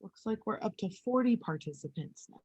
Looks like we're up to 40 participants now.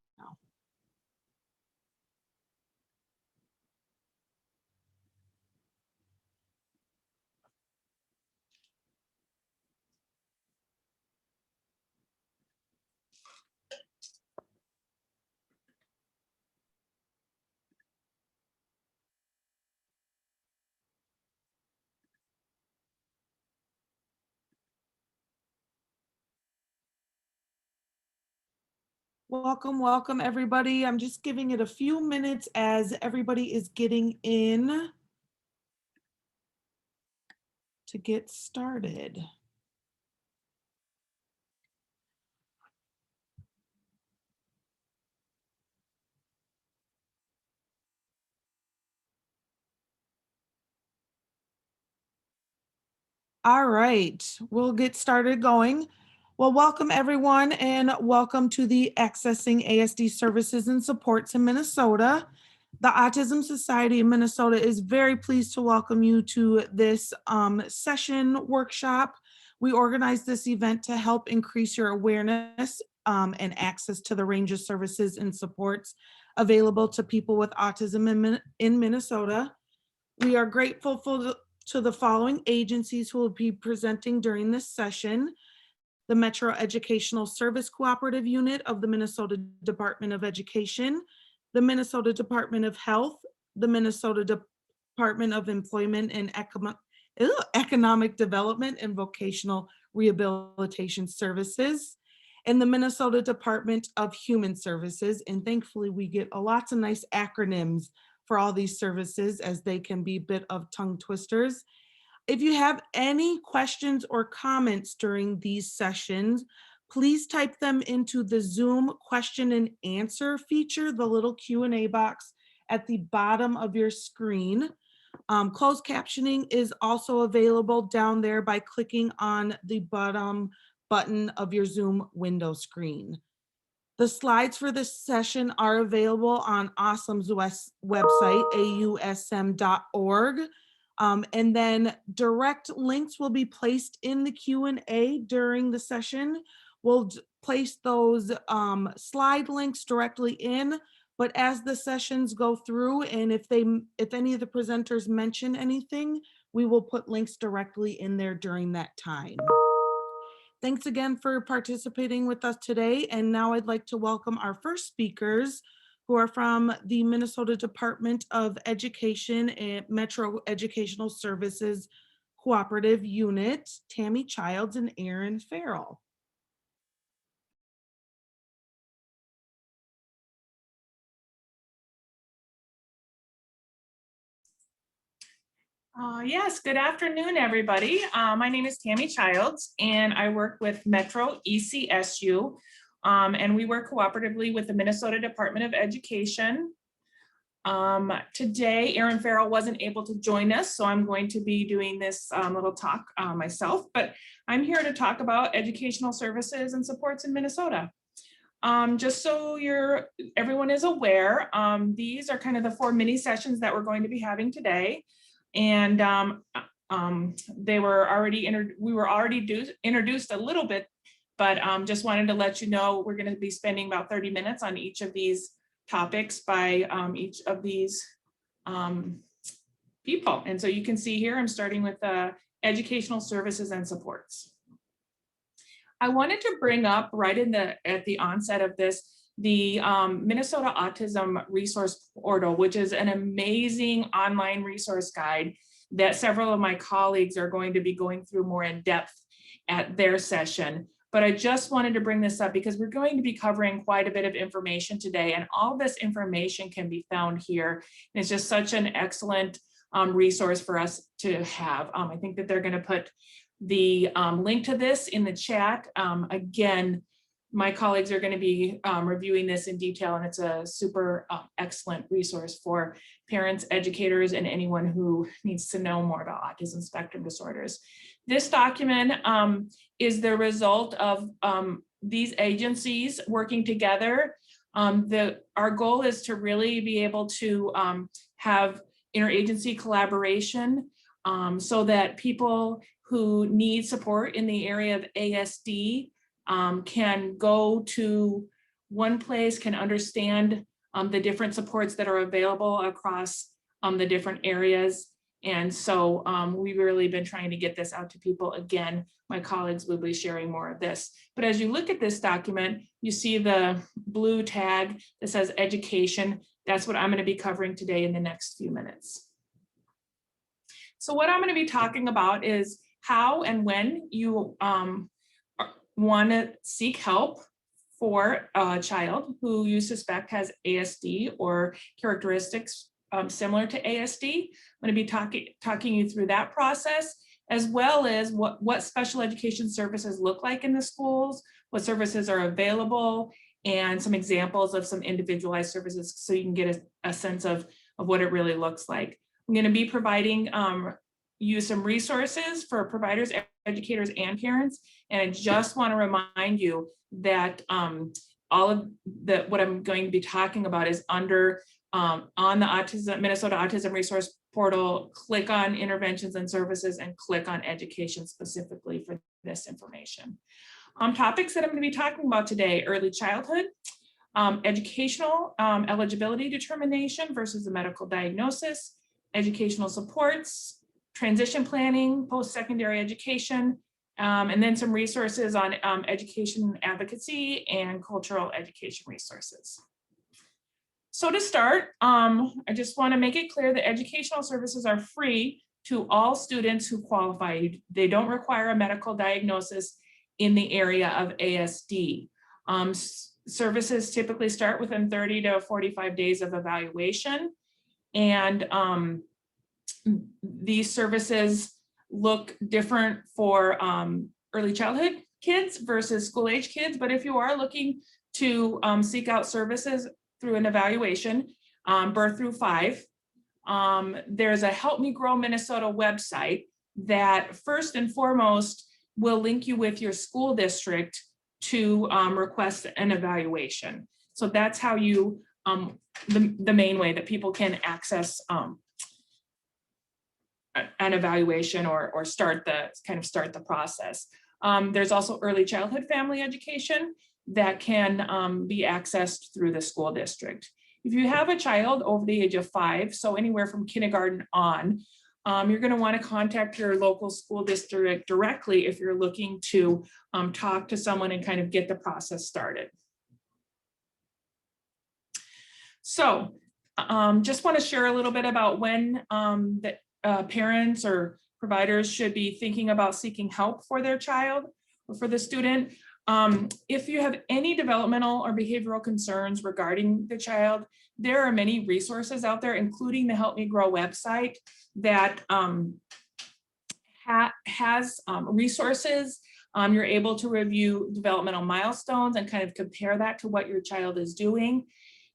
Welcome, welcome everybody. I'm just giving it a few minutes as everybody is getting in to get started. All right, we'll get started going. Well, welcome everyone and welcome to the Accessing ASD Services and Supports in Minnesota. The Autism Society of Minnesota is very pleased to welcome you to this session workshop. We organized this event to help increase your awareness and access to the range of services and supports available to people with autism in Minnesota. We are grateful to the following agencies who will be presenting during this session: the Metro Educational Service Cooperative Unit of the Minnesota Department of Education, the Minnesota Department of Health, the Minnesota Department of Employment and Economic Development and Vocational Rehabilitation Services, and the Minnesota Department of Human Services. And thankfully we get lots of nice acronyms for all these services, as they can be a bit of tongue twisters. If you have any questions or comments during these sessions, please type them into the Zoom question and answer feature, the little Q&A box at the bottom of your screen. Closed captioning is also available down there by clicking on the bottom button of your Zoom window screen. The slides for this session are available on Awesome's website, ausm.org. And then direct links will be placed in the Q&A during the session. We'll place those slide links directly in, but as the sessions go through, and if any of the presenters mention anything, we will put links directly in there during that time. Thanks again for participating with us today. And now I'd like to welcome our first speakers, who are from the Minnesota Department of Education and Metro Educational Services Cooperative Unit, Tammy Childs and Aaron Farrell. Yes, good afternoon, everybody. My name is Tammy Childs, and I work with Metro ECSU, and we work cooperatively with the Minnesota Department of Education. Today, Aaron Farrell wasn't able to join us, so I'm going to be doing this little talk myself, but I'm here to talk about educational services and supports in Minnesota. Just so everyone is aware, these are kind of the 4 mini sessions that we're going to be having today. And we were already introduced a little bit, but just wanted to let you know we're going to be spending about 30 minutes on each of these topics by each of these people. And so you can see here, I'm starting with educational services and supports. I wanted to bring up right at the onset of this, the Minnesota Autism Resource Portal, which is an amazing online resource guide that several of my colleagues are going to be going through more in depth at their session. But I just wanted to bring this up because we're going to be covering quite a bit of information today, and all this information can be found here. And it's just such an excellent resource for us to have. I think that they're going to put the link to this in the chat. Again, my colleagues are going to be reviewing this in detail, and it's a super excellent resource for parents, educators, and anyone who needs to know more about autism spectrum disorders. This document is the result of these agencies working together. Our goal is to really be able to have interagency collaboration so that people who need support in the area of ASD can go to one place, can understand the different supports that are available across the different areas. And so we've really been trying to get this out to people. Again, my colleagues will be sharing more of this. But as you look at this document, you see the blue tag that says education. That's what I'm going to be covering today in the next few minutes. So what I'm going to be talking about is how and when you want to seek help for a child who you suspect has ASD or characteristics similar to ASD. I'm going to be talking you through that process, as well as what special education services look like in the schools, what services are available, and some examples of some individualized services so you can get a sense of what it really looks like. I'm going to be providing you some resources for providers, educators, and parents. And I just want to remind you that all of what I'm going to be talking about is under on the Minnesota Autism Resource Portal. Click on interventions and services and click on education specifically for this information. Topics that I'm going to be talking about today: early childhood, educational eligibility determination versus a medical diagnosis, educational supports, transition planning, post-secondary education, and then some resources on education advocacy and cultural education resources. So to start, I just want to make it clear that educational services are free to all students who qualify. They don't require a medical diagnosis in the area of ASD. Services typically start within 30 to 45 days of evaluation. And these services look different for early childhood kids versus school age kids. But if you are looking to seek out services through an evaluation, birth through 5, there's a Help Me Grow Minnesota website that first and foremost will link you with your school district to request an evaluation. So that's how you, the main way that people can access an evaluation or start the process. There's also early childhood family education that can be accessed through the school district. If you have a child over the age of 5, so anywhere from kindergarten on, you're going to want to contact your local school district directly if you're looking to talk to someone and kind of get the process started. So just want to share a little bit about when parents or providers should be thinking about seeking help for their child or for the student. If you have any developmental or behavioral concerns regarding the child, there are many resources out there, including the Help Me Grow website that has resources. You're able to review developmental milestones and kind of compare that to what your child is doing.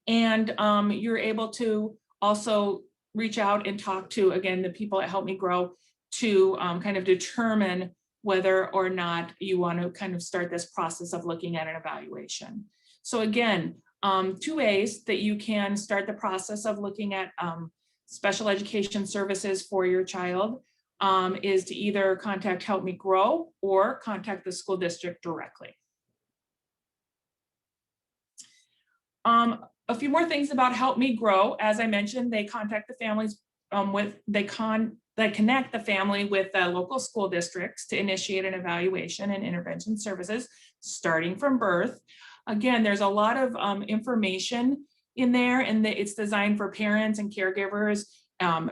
And you're able to also reach out and talk to, again, the people at Help Me Grow to kind of determine whether or not you want to kind of start this process of looking at an evaluation. So again, 2 ways that you can start the process of looking at special education services for your child is to either contact Help Me Grow or contact the school district directly. A few more things about Help Me Grow. As I mentioned, they contact the families they connect the family with local school districts to initiate an evaluation and intervention services starting from birth. Again, there's a lot of information in there, and it's designed for parents and caregivers.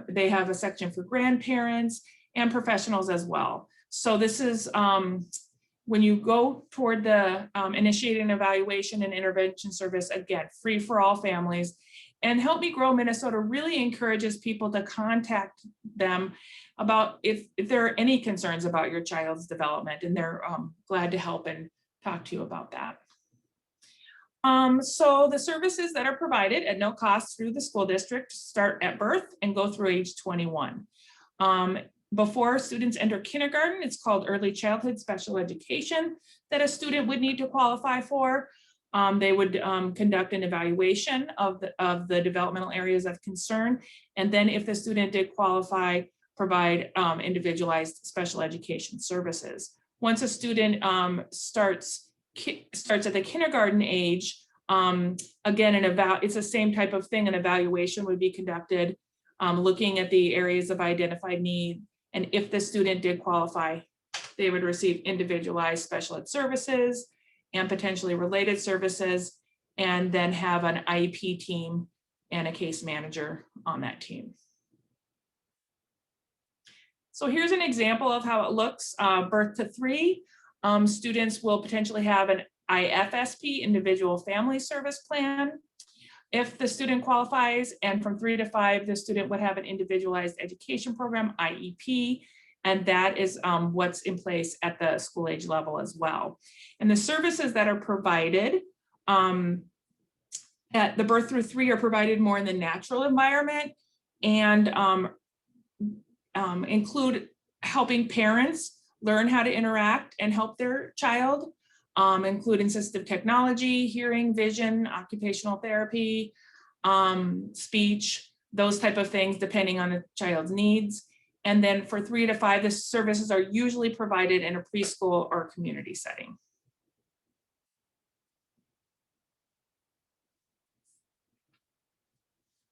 They have a section for grandparents and professionals as well. So this is when you go toward the initiating an evaluation and intervention service, again, free for all families. And Help Me Grow Minnesota really encourages people to contact them about if there are any concerns about your child's development, and they're glad to help and talk to you about that. So the services that are provided at no cost through the school district start at birth and go through age 21. Before students enter kindergarten, it's called early childhood special education that a student would need to qualify for. They would conduct an evaluation of the developmental areas of concern. And then if the student did qualify, provide individualized special education services. Once a student starts starts at the kindergarten age, again, it's the same type of thing. An evaluation would be conducted, looking at the areas of identified need. And if the student did qualify, they would receive individualized special ed services and potentially related services, and then have an IEP team and a case manager on that team. So here's an example of how it looks. Birth to 3, students will potentially have an IFSP, Individual Family Service Plan, if the student qualifies, and from 3 to 5, the student would have an Individualized Education Program, IEP, and that is what's in place at the school age level as well. And the services that are provided at the birth through 3 are provided more in the natural environment, and include helping parents learn how to interact and help their child, including assistive technology, hearing, vision, occupational therapy, speech, those type of things, depending on the child's needs. And then for 3 to 5, the services are usually provided in a preschool or community setting.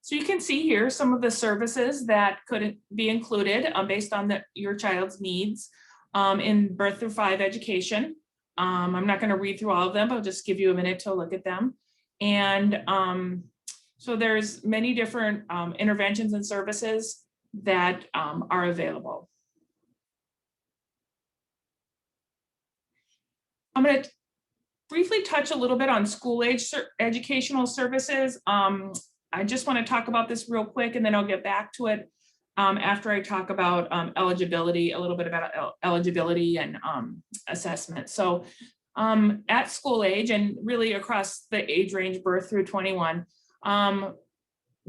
So you can see here some of the services that could be included based on your child's needs in birth through 5 education. I'm not going to read through all of them, but I'll just give you a minute to look at them. And so there's many different interventions and services that are available. I'm going to briefly touch a little bit on school age educational services. I just want to talk about this real quick, and then I'll get back to it after I talk about eligibility, a little bit about eligibility and assessment. So at school age, and really across the age range birth through 21,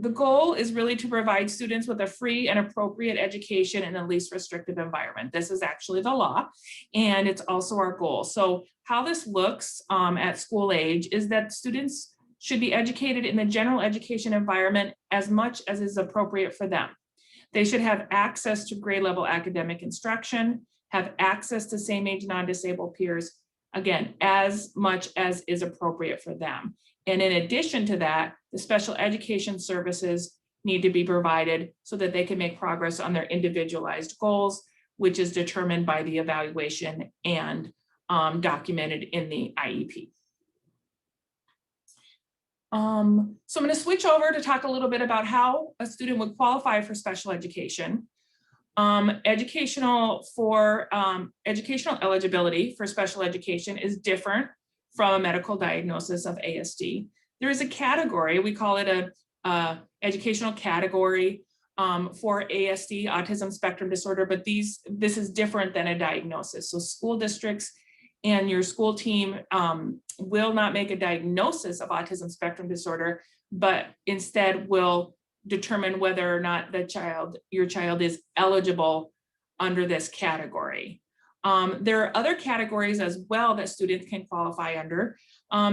the goal is really to provide students with a free and appropriate education in the least restrictive environment. This is actually the law, and it's also our goal. So how this looks at school age is that students should be educated in the general education environment as much as is appropriate for them. They should have access to grade level academic instruction, have access to same age non-disabled peers, again, as much as is appropriate for them. And in addition to that, the special education services need to be provided so that they can make progress on their individualized goals, which is determined by the evaluation and documented in the IEP. So I'm going to switch over to talk a little bit about how a student would qualify for special education. Educational eligibility for special education is different from a medical diagnosis of ASD. There is a category, we call it a educational category for ASD, autism spectrum disorder, but this is different than a diagnosis. So school districts and your school team will not make a diagnosis of autism spectrum disorder, but instead will determine whether or not your child is eligible under this category. There are other categories as well that students can qualify under.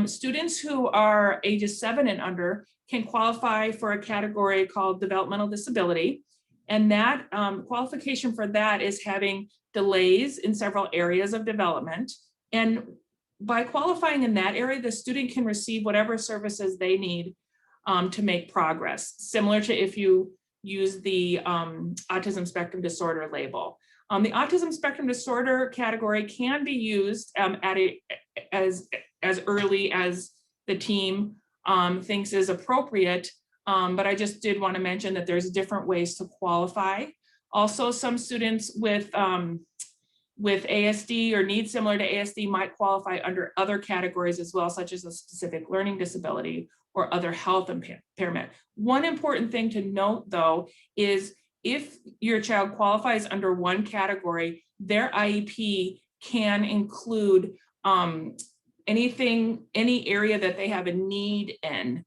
Students who are ages 7 and under can qualify for a category called Developmental Disability. And that qualification for that is having delays in several areas of development. And by qualifying in that area, the student can receive whatever services they need to make progress, similar to if you use the autism spectrum disorder label. The autism spectrum disorder category can be used as early as the team thinks is appropriate, but I just did want to mention that there's different ways to qualify. Also, some students with ASD or needs similar to ASD might qualify under other categories as well, such as a specific learning disability or other health impairment. One important thing to note, though, is if your child qualifies under one category, their IEP can include any area that they have a need in.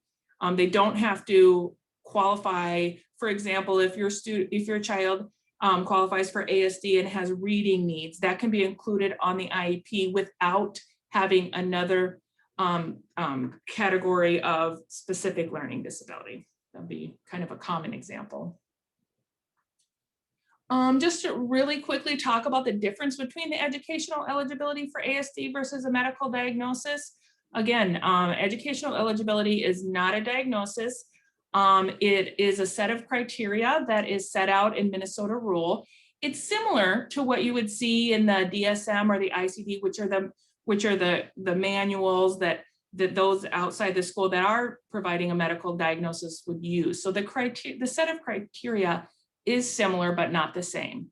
They don't have to qualify. For example, if your child qualifies for ASD and has reading needs, that can be included on the IEP without having another category of specific learning disability. That'd be kind of a common example. Just to really quickly talk about the difference between the educational eligibility for ASD versus a medical diagnosis. Again, educational eligibility is not a diagnosis. It is a set of criteria that is set out in Minnesota rule. It's similar to what you would see in the DSM or the ICD, which are the manuals that those outside the school that are providing a medical diagnosis would use. So the set of criteria is similar, but not the same.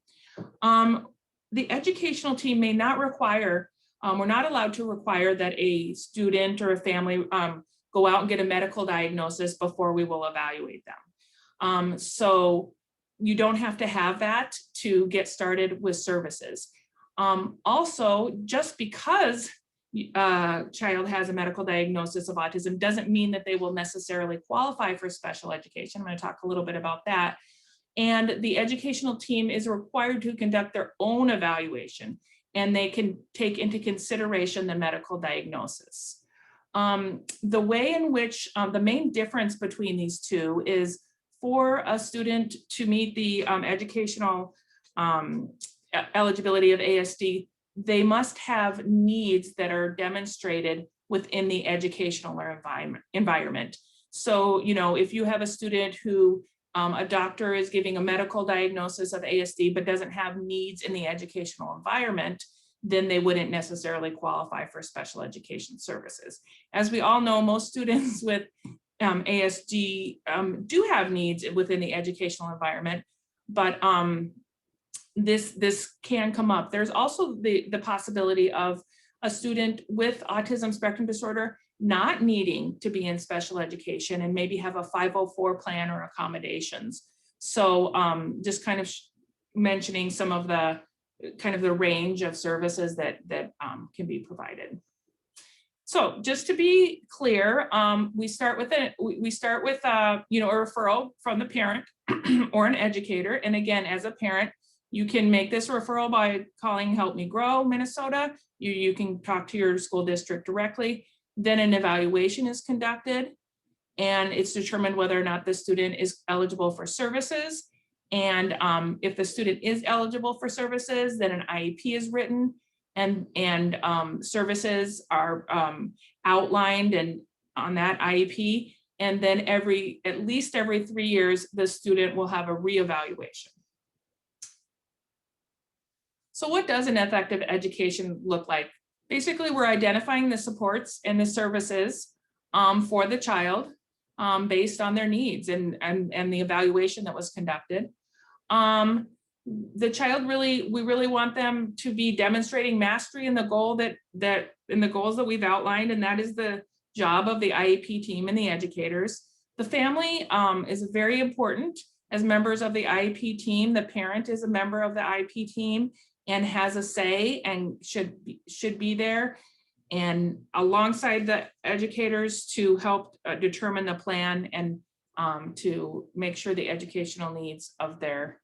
The educational team may not require, we're not allowed to require that a student or a family go out and get a medical diagnosis before we will evaluate them. So you don't have to have that to get started with services. Also, just because a child has a medical diagnosis of autism doesn't mean that they will necessarily qualify for special education. I'm going to talk a little bit about that. And the educational team is required to conduct their own evaluation, and they can take into consideration the medical diagnosis. The way in which the main difference between these two is for a student to meet the educational eligibility of ASD, they must have needs that are demonstrated within the educational environment. So, you know, if you have a student who a doctor is giving a medical diagnosis of ASD but doesn't have needs in the educational environment, then they wouldn't necessarily qualify for special education services. As we all know, most students with ASD do have needs within the educational environment, but this can come up. There's also the possibility of a student with autism spectrum disorder not needing to be in special education and maybe have a 504 plan or accommodations. So just kind of mentioning some of the range of services that can be provided. So just to be clear, we start with a referral from the parent or an educator. And again, as a parent, you can make this referral by calling Help Me Grow Minnesota. You can talk to your school district directly. Then an evaluation is conducted, and it's determined whether or not the student is eligible for services. And if the student is eligible for services, then an IEP is written, and services are outlined and on that IEP. And then at least every 3 years, the student will have a reevaluation. So what does an effective education look like? Basically, we're identifying the supports and the services for the child based on their needs and the evaluation that was conducted. The child we really want them to be demonstrating mastery in the goals that we've outlined, and that is the job of the IEP team and the educators. The family is very important as members of the IEP team. The parent is a member of the IEP team and has a say and should be there, and alongside the educators to help determine the plan and to make sure the educational needs of their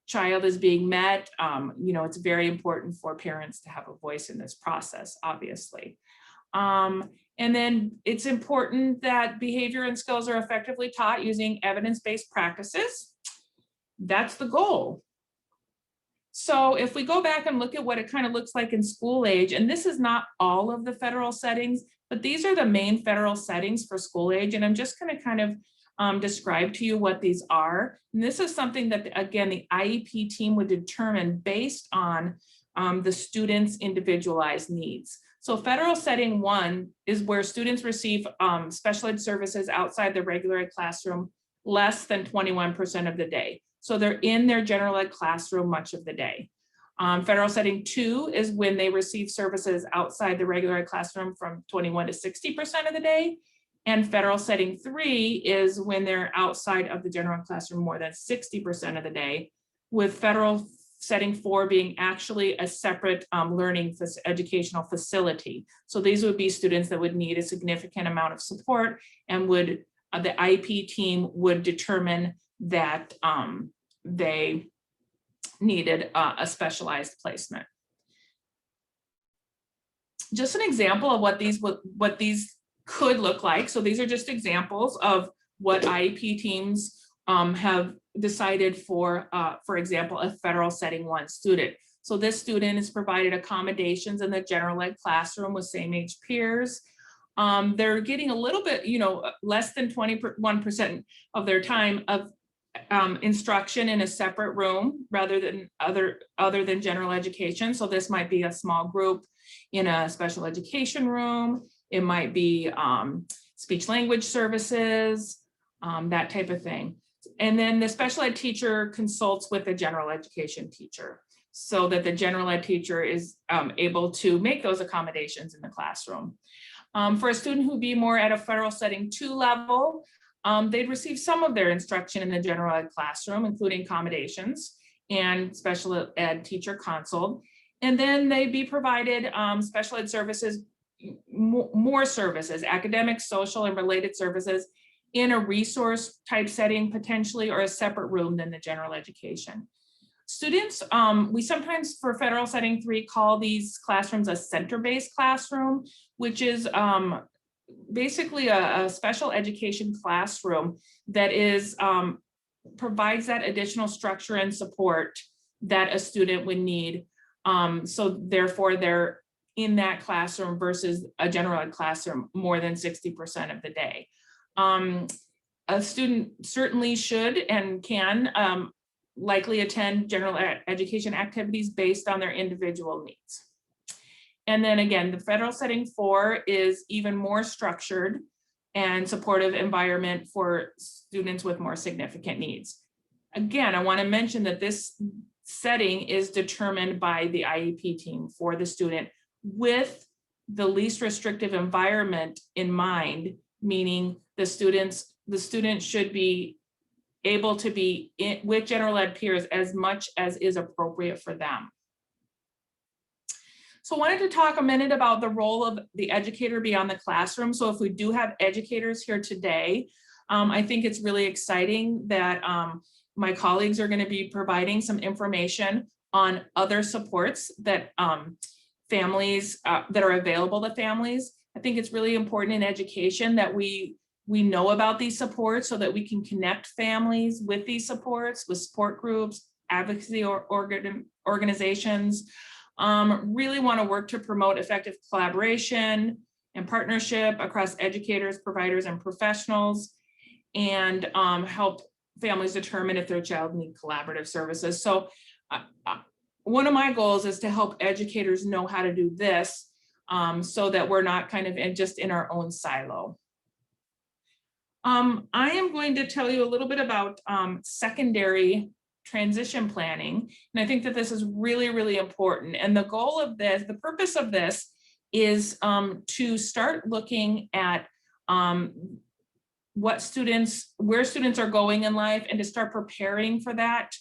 child is being met. It's very important for parents to have a voice in this process, obviously. And then it's important that behavior and skills are effectively taught using evidence-based practices. That's the goal. So if we go back and look at what it kind of looks like in school age, and this is not all of the federal settings, but these are the main federal settings for school age. And I'm just going to kind of describe to you what these are. And this is something that, again, the IEP team would determine based on the student's individualized needs. So federal setting 1 is where students receive special ed services outside the regular ed classroom less than 21% of the day. So they're in their general ed classroom much of the day. Federal setting 2 is when they receive services outside the regular ed classroom from 21 to 60% of the day. And federal setting 3 is when they're outside of the general ed classroom more than 60% of the day, with federal setting 4 being actually a separate learning educational facility. So these would be students that would need a significant amount of support, and the IEP team would determine that they needed a specialized placement. Just an example of what these could look like. So these are just examples of what IEP teams have decided for example, a federal setting 1 student. So this student is provided accommodations in the general ed classroom with same age peers. They're getting a little bit, less than 21% of their time of instruction in a separate room rather than other than general education. So this might be a small group in a special education room. It might be speech language services, that type of thing. And then the special ed teacher consults with the general education teacher so that the general ed teacher is able to make those accommodations in the classroom. For a student who'd be more at a federal setting 2 level, they'd receive some of their instruction in the general ed classroom, including accommodations and special ed teacher consult. And then they'd be provided special ed services, more services, academic, social, and related services in a resource type setting potentially, or a separate room than the general education. Students, we sometimes for federal setting 3 call these classrooms a center-based classroom, which is basically a special education classroom that is provides that additional structure and support that a student would need. So therefore they're in that classroom versus a general ed classroom more than 60% of the day. A student certainly should and can likely attend general education activities based on their individual needs. And then again, the federal setting 4 is even more structured and supportive environment for students with more significant needs. Again, I want to mention that this setting is determined by the IEP team for the student with the least restrictive environment in mind, meaning the student should be able to be with general ed peers as much as is appropriate for them. So I wanted to talk a minute about the role of the educator beyond the classroom. So if we do have educators here today, I think it's really exciting that my colleagues are going to be providing some information on other supports that families that are available to families. I think it's really important in education that we know about these supports so that we can connect families with these supports, with support groups, advocacy organizations. Really want to work to promote effective collaboration and partnership across educators, providers, and professionals, and help families determine if their child needs collaborative services. So one of my goals is to help educators know how to do this so that we're not kind of just in our own silo. I am going to tell you a little bit about secondary transition planning. And I think that this is really, really important. And the goal of this, the purpose of this is to start looking at where students are going in life and to start preparing for that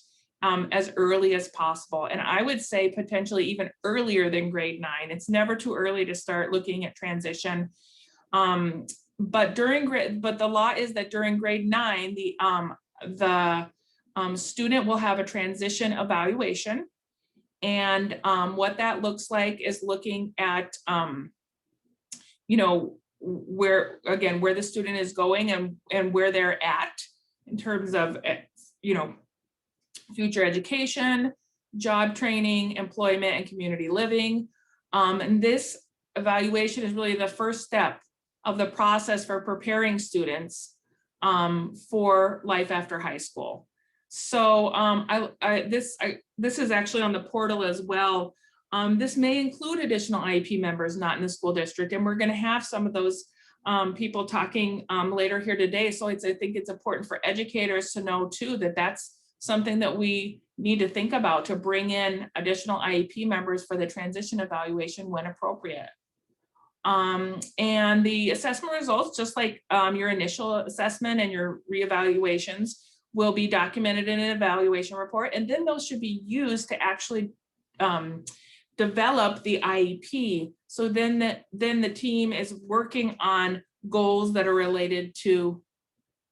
as early as possible. And I would say potentially even earlier than grade 9. It's never too early to start looking at transition. But the law is that during grade 9, the student will have a transition evaluation. And what that looks like is looking at, where the student is going and where they're at in terms of, future education, job training, employment, and community living. And this evaluation is really the first step of the process for preparing students for life after high school. So this is actually on the portal as well. This may include additional IEP members not in the school district, and we're going to have some of those people talking later here today. So I think it's important for educators to know too that that's something that we need to think about, to bring in additional IEP members for the transition evaluation when appropriate. And the assessment results, just like your initial assessment and your reevaluations, will be documented in an evaluation report. And then those should be used to actually develop the IEP. So then the team is working on goals that are related to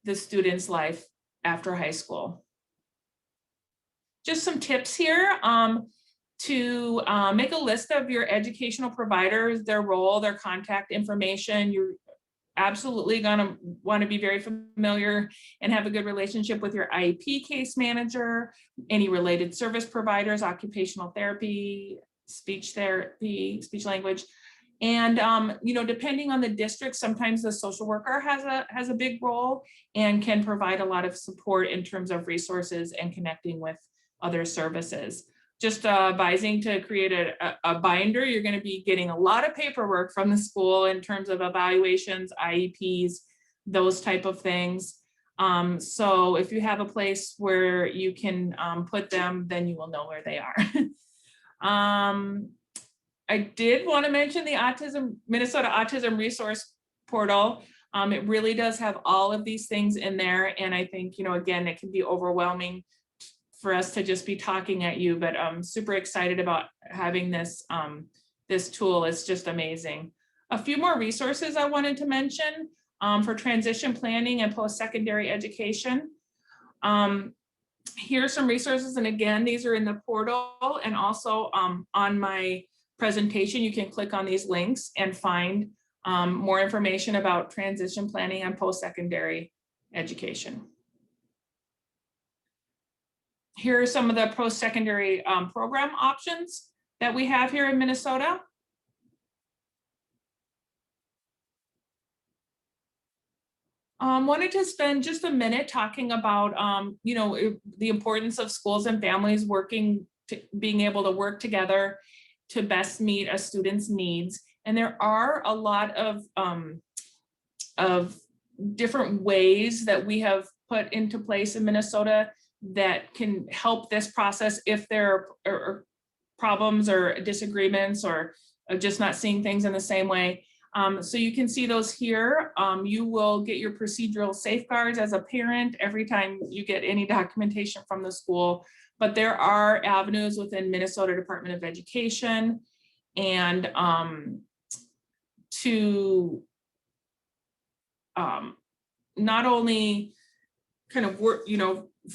the student's life after high school. Just some tips here to make a list of your educational providers, their role, their contact information. absolutely gonna want to be very familiar and have a good relationship with your IEP case manager, any related service providers, occupational therapy, speech therapy, speech language. And depending on the district, sometimes the social worker has a big role and can provide a lot of support in terms of resources and connecting with other services. Just advising to create a binder. You're going to be getting a lot of paperwork from the school in terms of evaluations, IEPs, those type of things. So if you have a place where you can put them, then you will know where they are. I did want to mention the Minnesota Autism Resource Portal. It really does have all of these things in there. And I think, again, it can be overwhelming for us to just be talking at you, but I'm super excited about having this, this tool. It's just amazing. A few more resources I wanted to mention for transition planning and post-secondary education. Here are some resources. And again, these are in the portal and also on my presentation. You can click on these links and find more information about transition planning and post-secondary education. Here are some of the post-secondary program options that we have here in Minnesota. Wanted to spend just a minute talking about, the importance of schools and families being able to work together to best meet a student's needs. And there are a lot of different ways that we have put into place in Minnesota that can help this process if there are problems or disagreements or just not seeing things in the same way. So you can see those here. You will get your procedural safeguards as a parent every time you get any documentation from the school, but there are avenues within Minnesota Department of Education and to not only kind of work,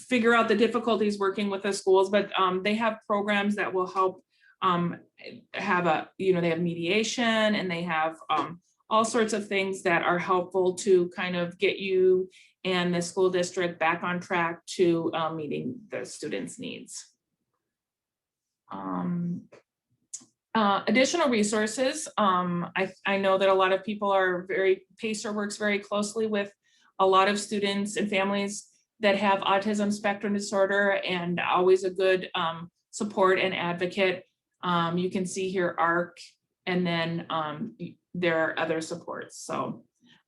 figure out the difficulties working with the schools, but they have programs that will help have they have mediation and they have all sorts of things that are helpful to kind of get you and the school district back on track to meeting the students' needs. Additional resources. I know that a lot of people PACER works very closely with a lot of students and families that have autism spectrum disorder, and always a good support and advocate. You can see here ARC, and then there are other supports. So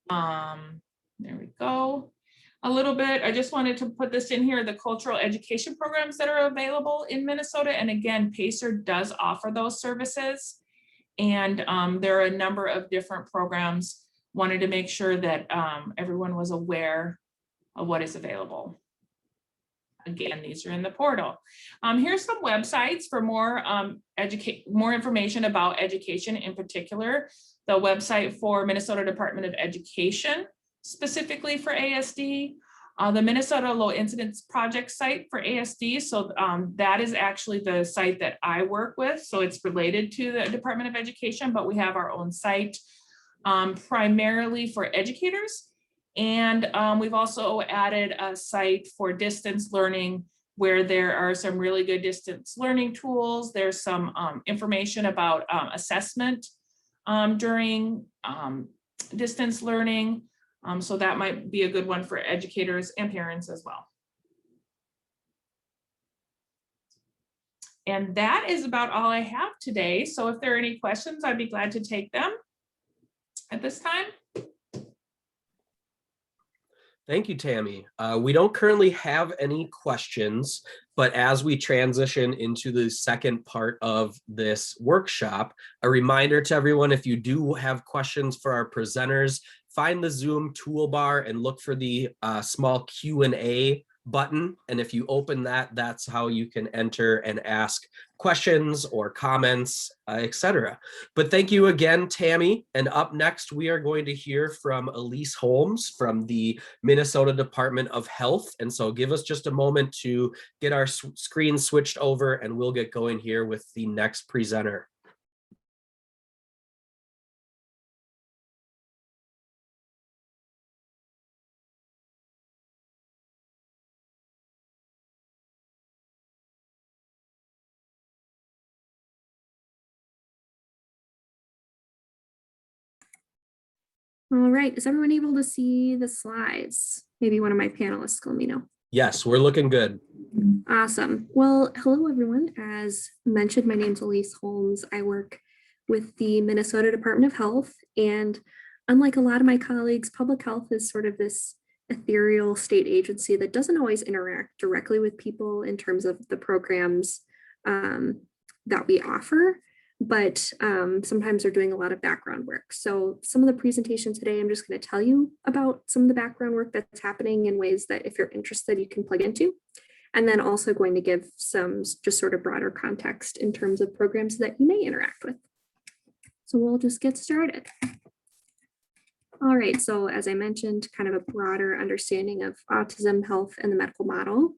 there we go. A little bit, I just wanted to put this in here, the cultural education programs that are available in Minnesota. And again, PACER does offer those services. And there are a number of different programs. Wanted to make sure that everyone was aware of what is available. Again, these are in the portal. Here's some websites for more information about education, in particular, the website for Minnesota Department of Education, specifically for ASD, the Minnesota Low Incidence Project site for ASD. So that is actually the site that I work with. So it's related to the Department of Education, but we have our own site primarily for educators. And we've also added a site for distance learning where there are some really good distance learning tools. There's some information about assessment during distance learning. So that might be a good one for educators and parents as well. And that is about all I have today. So if there are any questions, I'd be glad to take them at this time. Thank you, Tammy. We don't currently have any questions, but as we transition into the second part of this workshop, a reminder to everyone, if you do have questions for our presenters, find the Zoom toolbar and look for the small Q&A button. And if you open that, that's how you can enter and ask questions or comments, etc. But thank you again, Tammy. And up next, we are going to hear from Elise Holmes from the Minnesota Department of Health. And so give us just a moment to get our screen switched over and we'll get going here with the next presenter. All right, is everyone able to see the slides? Maybe one of my panelists can let me know. Yes, we're looking good. Awesome. Well, hello everyone. As mentioned, my name's Elise Holmes. I work with the Minnesota Department of Health, and unlike a lot of my colleagues, public health is sort of this ethereal state agency that doesn't always interact directly with people in terms of the programs that we offer, but sometimes they're doing a lot of background work. So some of the presentation today, I'm just going to tell you about some of the background work that's happening in ways that if you're interested, you can plug into. And then also going to give some just sort of broader context in terms of programs that you may interact with. So we'll just get started. All right, so as I mentioned, kind of a broader understanding of autism, health, and the medical model.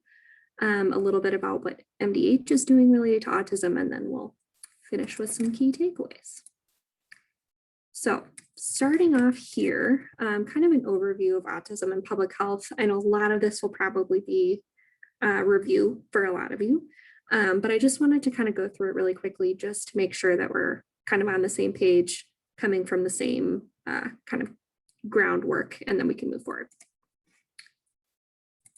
A little bit about what MDH is doing related to autism, and then we'll finish with some key takeaways. So starting off here, kind of an overview of autism and public health. I know a lot of this will probably be review for a lot of you, but I just wanted to kind of go through it really quickly just to make sure that we're kind of on the same page, coming from the same kind of groundwork, and then we can move forward.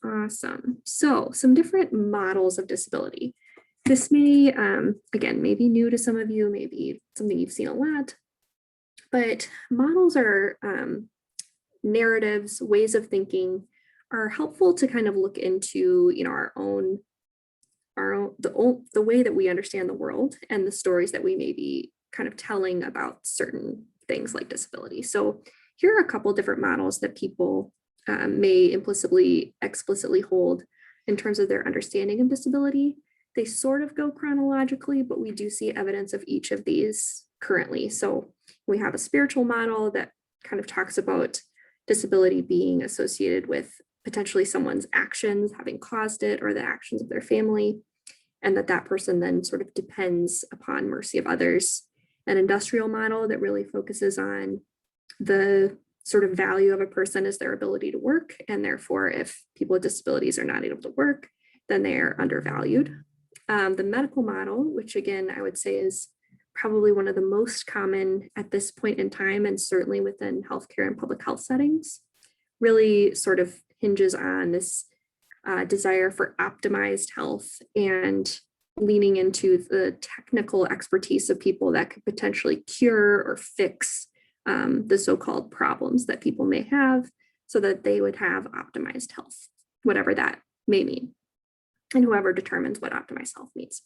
Awesome. So some different models of disability. This may, again, maybe new to some of you, maybe something you've seen a lot, but models are narratives, ways of thinking are helpful to kind of look into, you know, the way that we understand the world and the stories that we may be kind of telling about certain things like disability. So here are a couple different models that people may explicitly hold in terms of their understanding of disability. They sort of go chronologically, but we do see evidence of each of these currently. So we have a spiritual model that kind of talks about disability being associated with potentially someone's actions having caused it or the actions of their family, and that person then sort of depends upon mercy of others. An industrial model that really focuses on the sort of value of a person is their ability to work, and therefore if people with disabilities are not able to work, then they are undervalued. The medical model, which again I would say is probably one of the most common at this point in time, and certainly within healthcare and public health settings, really sort of hinges on this desire for optimized health and leaning into the technical expertise of people that could potentially cure or fix the so-called problems that people may have so that they would have optimized health, whatever that may mean, and whoever determines what optimized health means.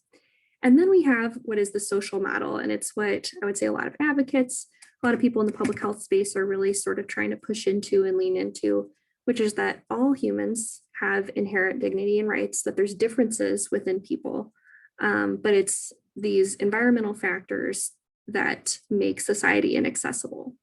And then we have what is the social model, and it's what I would say a lot of advocates, a lot of people in the public health space are really sort of trying to push into and lean into, which is that all humans have inherent dignity and rights, that there's differences within people, but it's these environmental factors that make society inaccessible.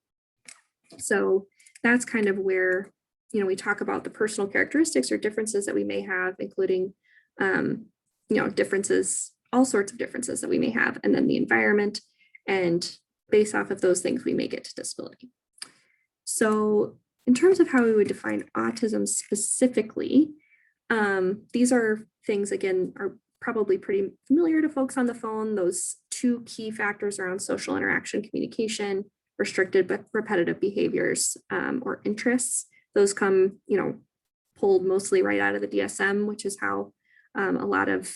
So that's kind of where, you know, we talk about the personal characteristics or differences that we may have, including, you know, differences, all sorts of differences that we may have, and then the environment, and based off of those things, we may get to disability. So in terms of how we would define autism specifically, these are things, again, are probably pretty familiar to folks on the phone. Those two key factors around social interaction, communication, restricted but repetitive behaviors or interests. Those come, you know, pulled mostly right out of the DSM, which is how a lot of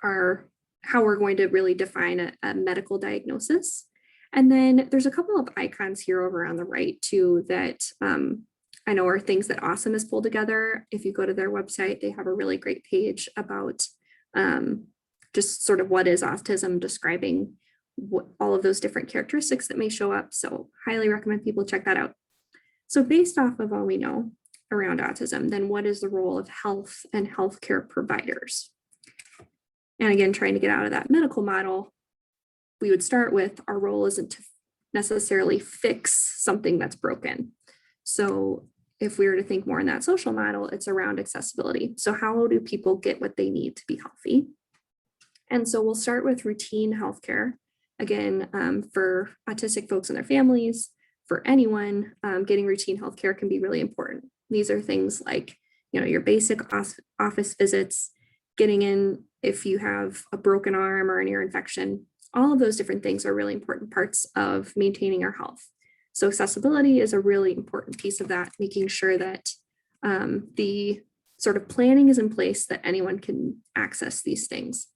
how we're going to really define a medical diagnosis. And then there's a couple of icons here over on the right too that I know are things that Awesome has pulled together. If you go to their website, they have a really great page about just sort of what is autism, describing all of those different characteristics that may show up. So highly recommend people check that out. So based off of all we know around autism, then what is the role of health and healthcare providers? And again, trying to get out of that medical model, we would start with our role isn't to necessarily fix something that's broken. So if we were to think more in that social model, it's around accessibility. So how do people get what they need to be healthy? And so we'll start with routine healthcare. Again, for autistic folks and their families, for anyone, getting routine healthcare can be really important. These are things like, you know, your basic office visits, getting in if you have a broken arm or an ear infection. All of those different things are really important parts of maintaining our health. So accessibility is a really important piece of that, making sure that the sort of planning is in place that anyone can access these things.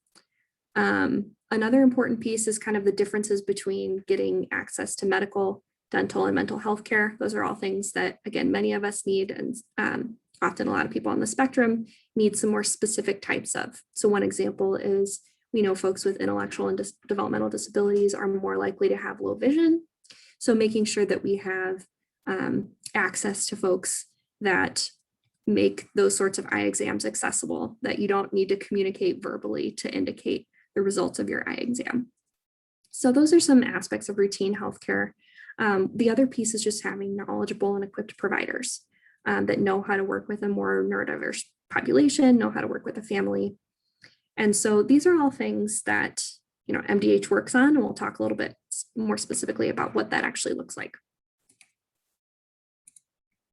Another important piece is kind of the differences between getting access to medical, dental, and mental health care. Those are all things that, again, many of us need, and often a lot of people on the spectrum need some more specific types of. So one example is we know folks with intellectual and developmental disabilities are more likely to have low vision. So making sure that we have access to folks that make those sorts of eye exams accessible, that you don't need to communicate verbally to indicate the results of your eye exam. So those are some aspects of routine healthcare. The other piece is just having knowledgeable and equipped providers that know how to work with a more neurodiverse population, know how to work with a family. And so these are all things that, you know, MDH works on, and we'll talk a little bit more specifically about what that actually looks like.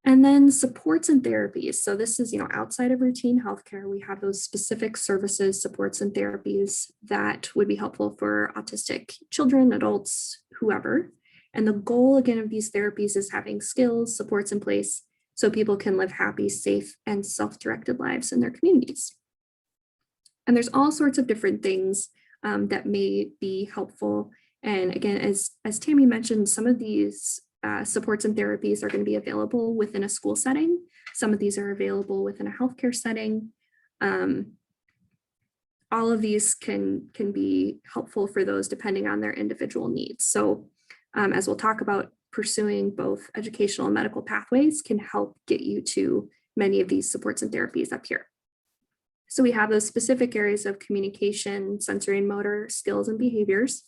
And then supports and therapies. So this is, you know, outside of routine healthcare, we have those specific services, supports, and therapies that would be helpful for autistic children, adults, whoever. And the goal, again, of these therapies is having skills, supports in place so people can live happy, safe, and self-directed lives in their communities. And there's all sorts of different things that may be helpful. And again, as Tammy mentioned, some of these supports and therapies are going to be available within a school setting. Some of these are available within a healthcare setting. All of these can be helpful for those depending on their individual needs. So as we'll talk about, pursuing both educational and medical pathways can help get you to many of these supports and therapies up here. So we have those specific areas of communication, sensory and motor skills and behaviors.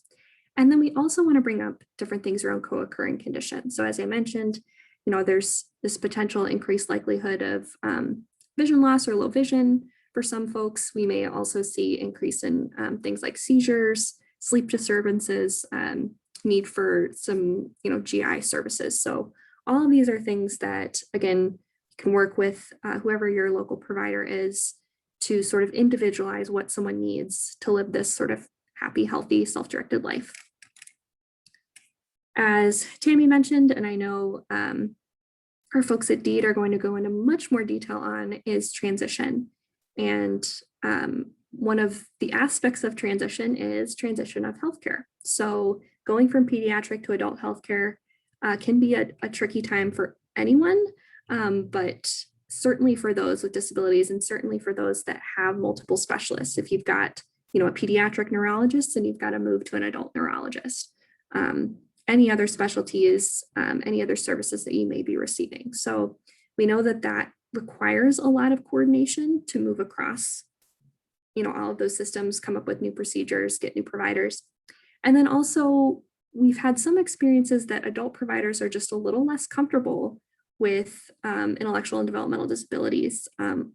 And then we also want to bring up different things around co-occurring conditions. So as I mentioned, you know, there's this potential increased likelihood of vision loss or low vision. For some folks, we may also see increase in things like seizures, sleep disturbances, need for some, you know, GI services. So all of these are things that, again, you can work with whoever your local provider is to sort of individualize what someone needs to live this sort of happy, healthy, self-directed life. As Tammy mentioned, and I know our folks at DEED are going to go into much more detail on, is transition. And one of the aspects of transition is transition of healthcare. So going from pediatric to adult healthcare can be a tricky time for anyone, but certainly for those with disabilities, and certainly for those that have multiple specialists. If you've got, you know, a pediatric neurologist, and you've got to move to an adult neurologist. Any other specialties, any other services that you may be receiving. So we know that that requires a lot of coordination to move across, you know, all of those systems, come up with new procedures, get new providers. And then also we've had some experiences that adult providers are just a little less comfortable with intellectual and developmental disabilities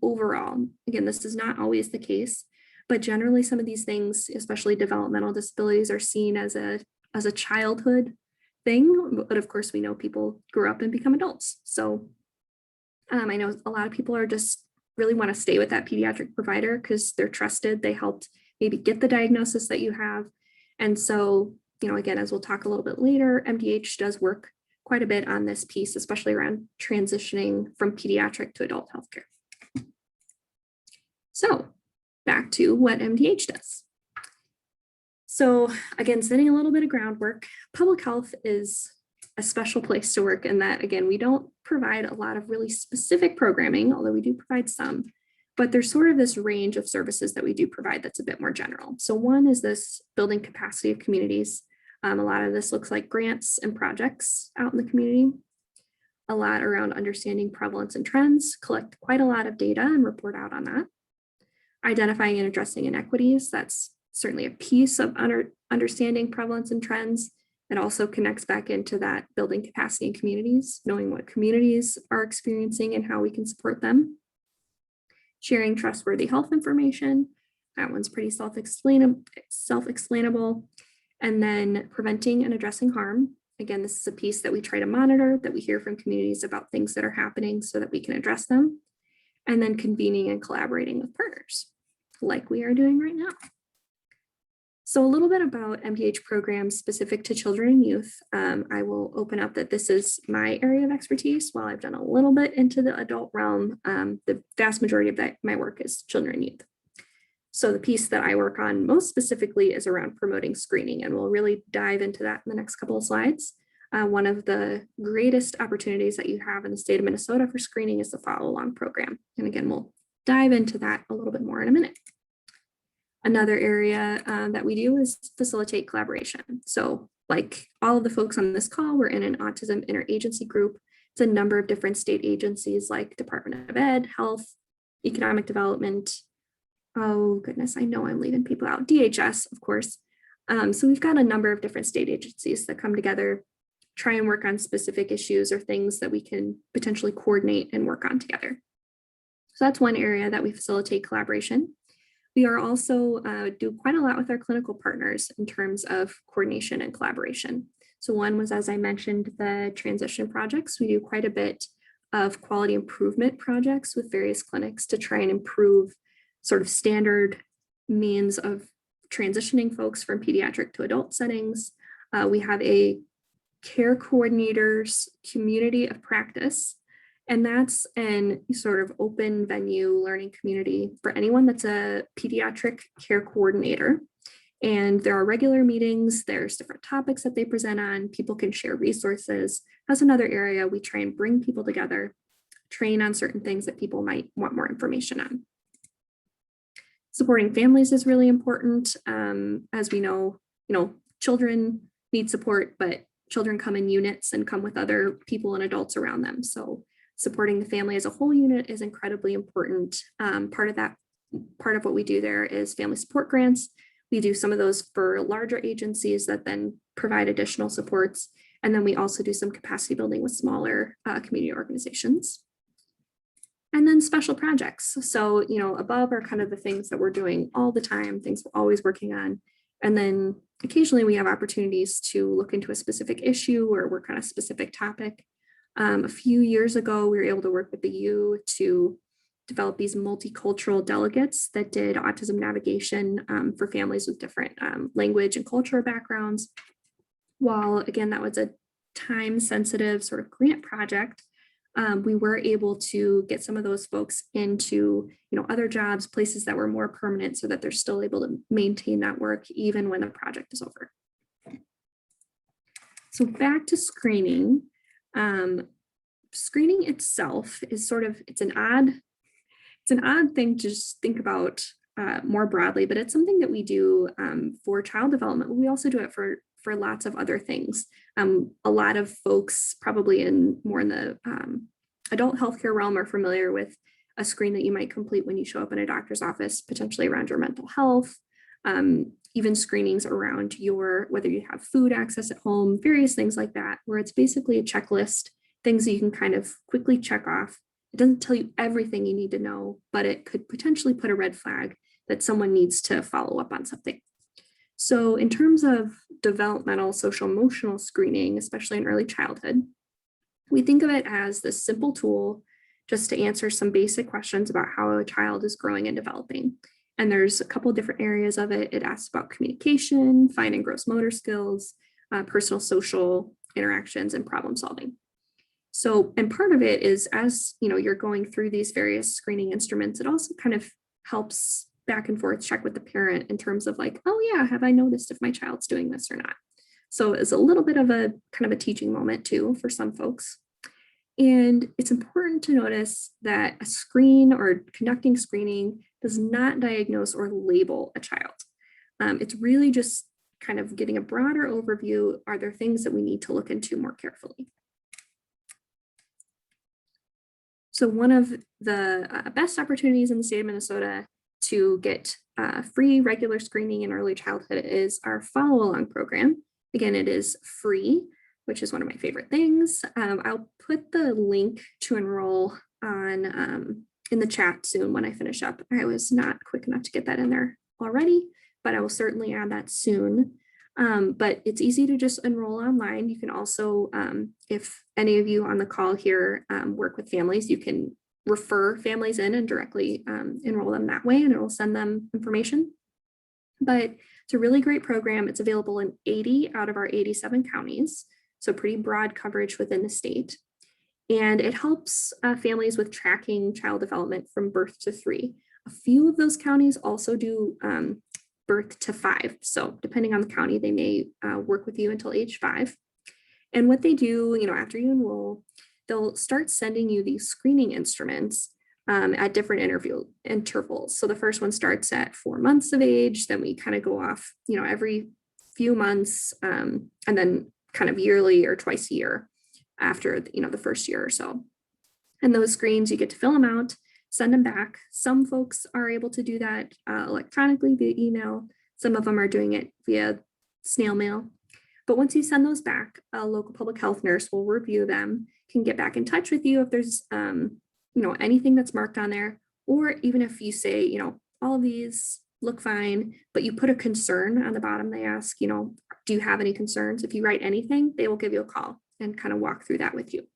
overall. Again, this is not always the case, but generally some of these things, especially developmental disabilities, are seen as a childhood thing. But of course, we know people grow up and become adults. So I know a lot of people are just really want to stay with that pediatric provider because they're trusted. They helped maybe get the diagnosis that you have. And so, you know, again, as we'll talk a little bit later, MDH does work quite a bit on this piece, especially around transitioning from pediatric to adult healthcare. So back to what MDH does. So again, setting a little bit of groundwork, public health is a special place to work in that, again, we don't provide a lot of really specific programming, although we do provide some, but there's sort of this range of services that we do provide that's a bit more general. So one is this building capacity of communities. A lot of this looks like grants and projects out in the community, a lot around understanding prevalence and trends, collect quite a lot of data and report out on that. Identifying and addressing inequities, that's certainly a piece of understanding prevalence and trends. It also connects back into that building capacity in communities, knowing what communities are experiencing and how we can support them. Sharing trustworthy health information, that one's pretty self-explainable. And then preventing and addressing harm. Again, this is a piece that we try to monitor, that we hear from communities about things that are happening so that we can address them. And then convening and collaborating with partners, like we are doing right now. So a little bit about Mdh programs specific to children and youth. I will open up that this is my area of expertise. While I've done a little bit into the adult realm, the vast majority of my work is children and youth. So the piece that I work on most specifically is around promoting screening, and we'll really dive into that in the next couple of slides. One of the greatest opportunities that you have in the state of Minnesota for screening is the follow along program. And again, we'll dive into that a little bit more in a minute. Another area that we do is facilitate collaboration. So like all of the folks on this call, we're in an autism interagency group. It's a number of different state agencies like Department of Ed, Health, Economic Development. Oh goodness, I know I'm leaving people out. DHS, of course. So we've got a number of different state agencies that come together, try and work on specific issues or things that we can potentially coordinate and work on together. So that's one area that we facilitate collaboration. We are also do quite a lot with our clinical partners in terms of coordination and collaboration. So one was, as I mentioned, the transition projects. We do quite a bit of quality improvement projects with various clinics to try and improve sort of standard means of transitioning folks from pediatric to adult settings. We have a care coordinators community of practice, and that's an sort of open venue learning community for anyone that's a pediatric care coordinator. And there are regular meetings, there's different topics that they present on, people can share resources. That's another area we try and bring people together, train on certain things that people might want more information on. Supporting families is really important. As we know, children need support, but children come in units and come with other people and adults around them. So supporting the family as a whole unit is incredibly important. Part of what we do there is family support grants. We do some of those for larger agencies that then provide additional supports. And then we also do some capacity building with smaller community organizations. And then special projects. So, above are kind of the things that we're doing all the time, things we're always working on. And then occasionally we have opportunities to look into a specific issue or work on a specific topic. A few years ago, we were able to work with the U to develop these multicultural delegates that did autism navigation for families with different language and cultural backgrounds. While, again, that was a time-sensitive sort of grant project, we were able to get some of those folks into other jobs, places that were more permanent so that they're still able to maintain that work even when the project is over. So back to screening. Screening itself is it's an odd thing to just think about more broadly, but it's something that we do for child development. We also do it for lots of other things. A lot of folks probably more in the adult healthcare realm are familiar with a screen that you might complete when you show up in a doctor's office, potentially around your mental health, even screenings around whether you have food access at home, various things like that, where it's basically a checklist, things that you can kind of quickly check off. It doesn't tell you everything you need to know, but it could potentially put a red flag that someone needs to follow up on something. So in terms of developmental social emotional screening, especially in early childhood, we think of it as this simple tool just to answer some basic questions about how a child is growing and developing. And there's a couple of different areas of it. It asks about communication, fine and gross motor skills, personal social interactions, and problem solving. So, and part of it is as you're going through these various screening instruments, it also kind of helps back and forth check with the parent in terms of like, oh yeah, have I noticed if my child's doing this or not? So it's a little bit of a kind of a teaching moment too for some folks. And it's important to notice that a screen or conducting screening does not diagnose or label a child. It's really just kind of getting a broader overview. Are there things that we need to look into more carefully? So one of the best opportunities in the state of Minnesota to get free regular screening in early childhood is our follow-along program. Again, it is free, which is one of my favorite things. I'll put the link to enroll on in the chat soon when I finish up. I was not quick enough to get that in there already, but I will certainly add that soon. But it's easy to just enroll online. You can also, if any of you on the call here work with families, you can refer families in and directly enroll them that way, and it will send them information. But It's a really great program. It's available in 80 out of our 87 counties, so pretty broad coverage within the state. And it helps families with tracking child development from birth to 3. A few of those counties also do birth to 5. So depending on the county, they may work with you until age 5. And what they do, after you enroll, they'll start sending you these screening instruments at different intervals. So the first one starts at 4 months of age. Then we kind of go off, every few months, and then kind of yearly or twice a year after, the first year or so. And those screens, you get to fill them out, send them back. Some folks are able to do that electronically via email. Some of them are doing it via snail mail. But once you send those back, a local public health nurse will review them, can get back in touch with you if there's, anything that's marked on there, or even if you say, all of these look fine, but you put a concern on the bottom, they ask, do you have any concerns? If you write anything, they will give you a call and kind of walk through that with you.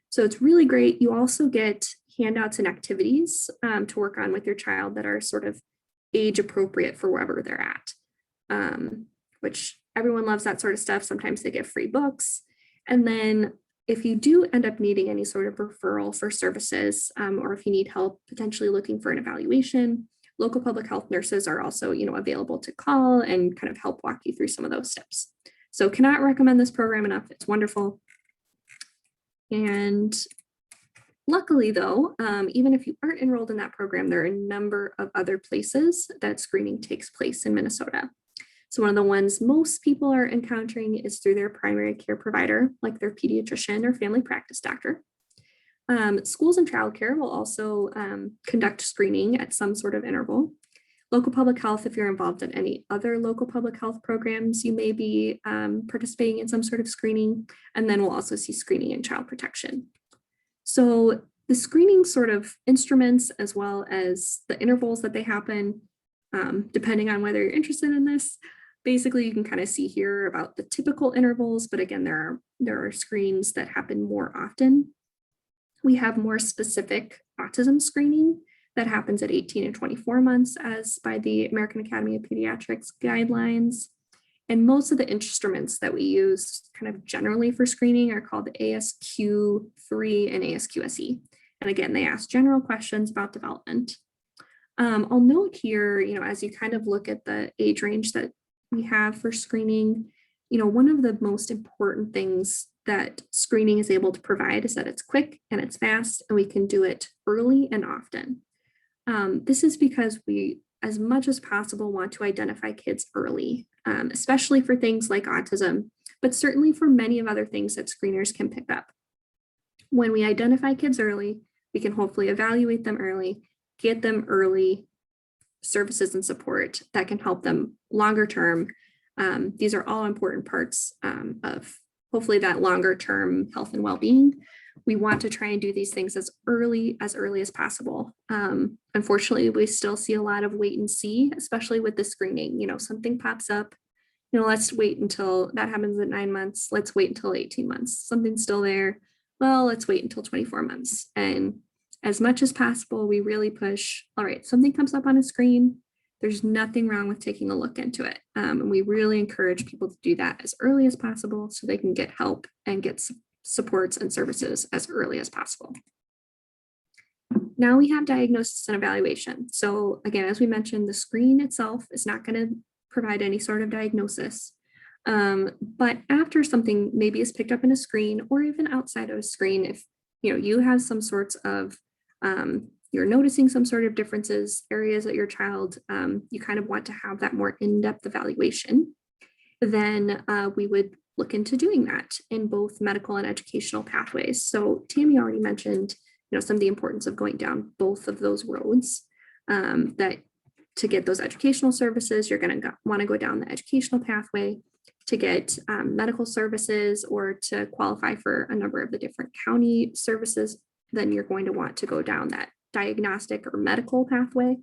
So it's really great. You also get handouts and activities to work on with your child that are sort of age appropriate for wherever they're at, which everyone loves that sort of stuff. Sometimes they get free books. And then if you do end up needing any sort of referral for services, or if you need help potentially looking for an evaluation, local public health nurses are also, available to call and kind of help walk you through some of those steps. So cannot recommend this program enough. It's wonderful. And luckily though, even if you aren't enrolled in that program, there are a number of other places that screening takes place in Minnesota. So one of the ones most people are encountering is through their primary care provider, like their pediatrician or family practice doctor. Schools and childcare will also conduct screening at some sort of interval. Local public health, if you're involved in any other local public health programs, you may be participating in some sort of screening. And then we'll also see screening in child protection. So the screening sort of instruments, as well as the intervals that they happen, depending on whether you're interested in this, basically you can kind of see here about the typical intervals, but again, there are screens that happen more often. We have more specific autism screening that happens at 18 and 24 months as by the American Academy of Pediatrics guidelines. And most of the instruments that we use kind of generally for screening are called the ASQ3 and ASQSE. And again, they ask general questions about development. I'll note here, as you kind of look at the age range that we have for screening, one of the most important things that screening is able to provide is that it's quick and it's fast, and we can do it early and often. This is because we, as much as possible, want to identify kids early, especially for things like autism, but certainly for many of other things that screeners can pick up. When we identify kids early, we can hopefully evaluate them early, get them early services and support that can help them longer term. These are all important parts of hopefully that longer term health and well-being. We want to try and do these things as early as possible. Unfortunately, we still see a lot of wait and see, especially with the screening. Something pops up, let's wait until that happens at 9 months. Let's wait until 18 months. Something's still there. Well, let's wait until 24 months. And as much as possible, we really push, all right, something comes up on a screen, there's nothing wrong with taking a look into it. And we really encourage people to do that as early as possible so they can get help and get supports and services as early as possible. Now we have diagnosis and evaluation. So again, as we mentioned, the screen itself is not going to provide any sort of diagnosis. But after something maybe is picked up in a screen, or even outside of a screen, if you have some sorts of you're noticing some sort of differences, areas that your child, you kind of want to have that more in-depth evaluation, then we would look into doing that in both medical and educational pathways. So Tammy already mentioned, some of the importance of going down both of those roads, that to get those educational services, you're going to want to go down the educational pathway. To get medical services or to qualify for a number of the different county services, then you're going to want to go down that diagnostic or medical pathway.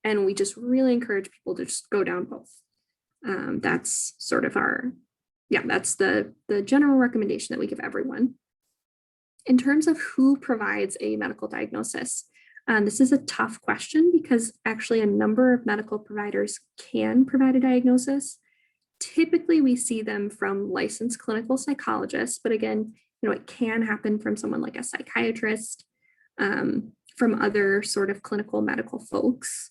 And we just really encourage people to just go down both. That's sort of that's the general recommendation that we give everyone. In terms of who provides a medical diagnosis, This is a tough question because actually a number of medical providers can provide a diagnosis. Typically, we see them from licensed clinical psychologists, but again, it can happen from someone like a psychiatrist, from other sort of clinical medical folks.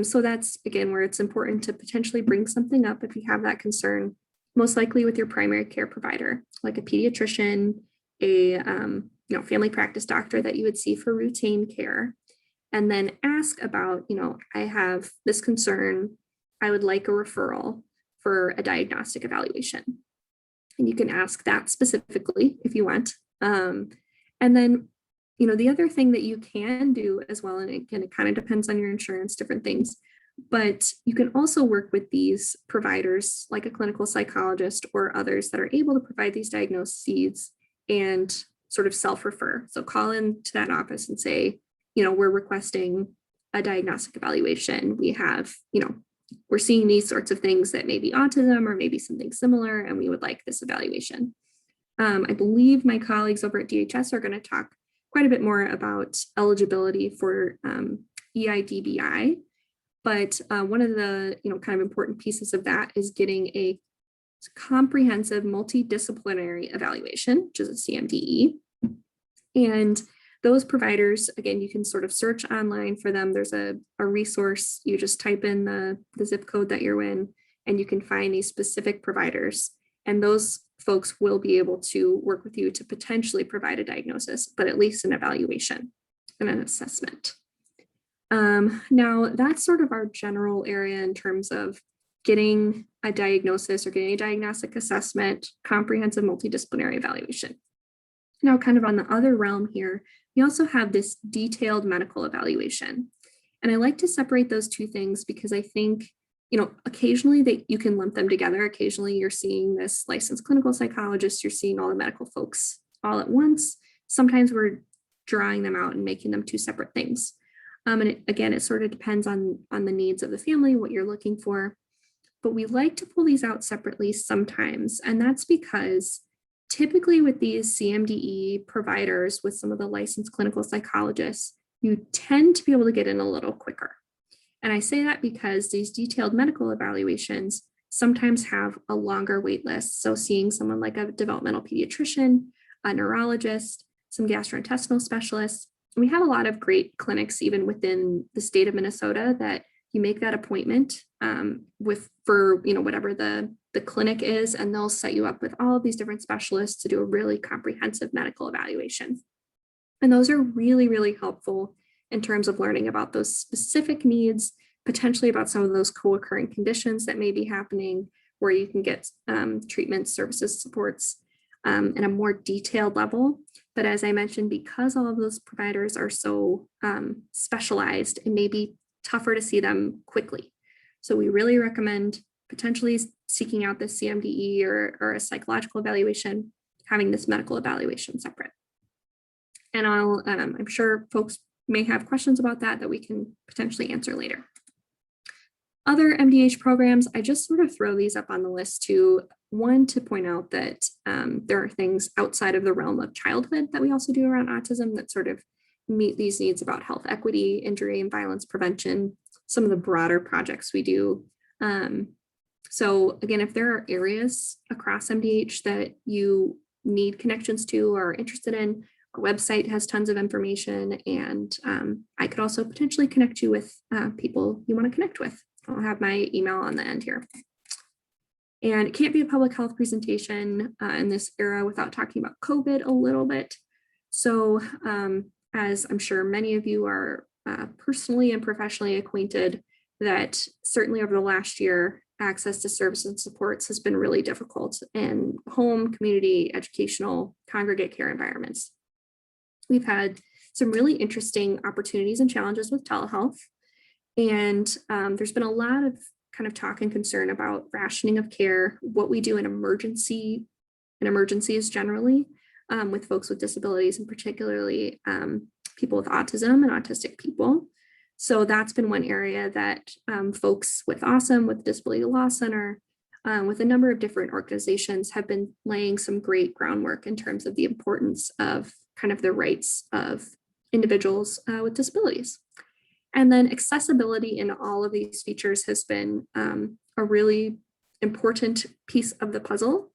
So that's, again, where it's important to potentially bring something up if you have that concern, most likely with your primary care provider, like a pediatrician, a family practice doctor that you would see for routine care, and then ask about, I have this concern, I would like a referral for a diagnostic evaluation. And you can ask that specifically if you want. And then, the other thing that you can do as well, and again, it kind of depends on your insurance, different things, but you can also work with these providers like a clinical psychologist or others that are able to provide these diagnoses and sort of self-refer. So call into that office and say, we're requesting a diagnostic evaluation. We have, we're seeing these sorts of things that may be autism or maybe something similar, and we would like this evaluation. I believe my colleagues over at DHS are going to talk quite a bit more about eligibility for EIDBI, but one of the kind of important pieces of that is getting a comprehensive multidisciplinary evaluation, which is a CMDE. And those providers, again, you can sort of search online for them. There's a resource. You just type in the zip code that you're in, and you can find these specific providers. And those folks will be able to work with you to potentially provide a diagnosis, but at least an evaluation and an assessment. Now, that's sort of our general area in terms of getting a diagnosis or getting a diagnostic assessment, comprehensive multidisciplinary evaluation. Now, kind of on the other realm here, we also have this detailed medical evaluation. And I like to separate those two things because I think, occasionally that you can lump them together. Occasionally you're seeing this licensed clinical psychologist, you're seeing all the medical folks all at once. Sometimes we're drawing them out and making them two separate things. And it sort of depends on the needs of the family, what you're looking for. But we like to pull these out separately sometimes. And that's because typically with these CMDE providers, with some of the licensed clinical psychologists, you tend to be able to get in a little quicker. And I say that because these detailed medical evaluations sometimes have a longer wait list. So seeing someone like a developmental pediatrician, a neurologist, some gastrointestinal specialists, and we have a lot of great clinics even within the state of Minnesota that you make that appointment for whatever the clinic is, and they'll set you up with all of these different specialists to do a really comprehensive medical evaluation. And those are really, really helpful in terms of learning about those specific needs, potentially about some of those co-occurring conditions that may be happening, where you can get treatments, services, supports in a more detailed level. But as I mentioned, because all of those providers are so specialized, it may be tougher to see them quickly. So we really recommend potentially seeking out this CMDE or a psychological evaluation, having this medical evaluation separate. And I'm sure folks may have questions about that we can potentially answer later. Other Mdh programs, I just sort of throw these up on the list to point out that there are things outside of the realm of childhood that we also do around autism that sort of meet these needs about health equity, injury and violence prevention, some of the broader projects we do. So again, if there are areas across Mdh that you need connections to or are interested in, our website has tons of information, and I could also potentially connect you with people you want to connect with. I'll have my email on the end here. And it can't be a public health presentation in this era without talking about COVID a little bit. So as I'm sure many of you are personally and professionally acquainted, that certainly over the last year, access to services and supports has been really difficult in home, community, educational, congregate care environments. We've had some really interesting opportunities and challenges with telehealth. And there's been a lot of kind of talk and concern about rationing of care, what we do in emergencies generally with folks with disabilities, and particularly people with autism and autistic people. So that's been one area that folks with AWESOME, with Disability Law Center, with a number of different organizations have been laying some great groundwork in terms of the importance of kind of the rights of individuals with disabilities. And then accessibility in all of these features has been a really important piece of the puzzle.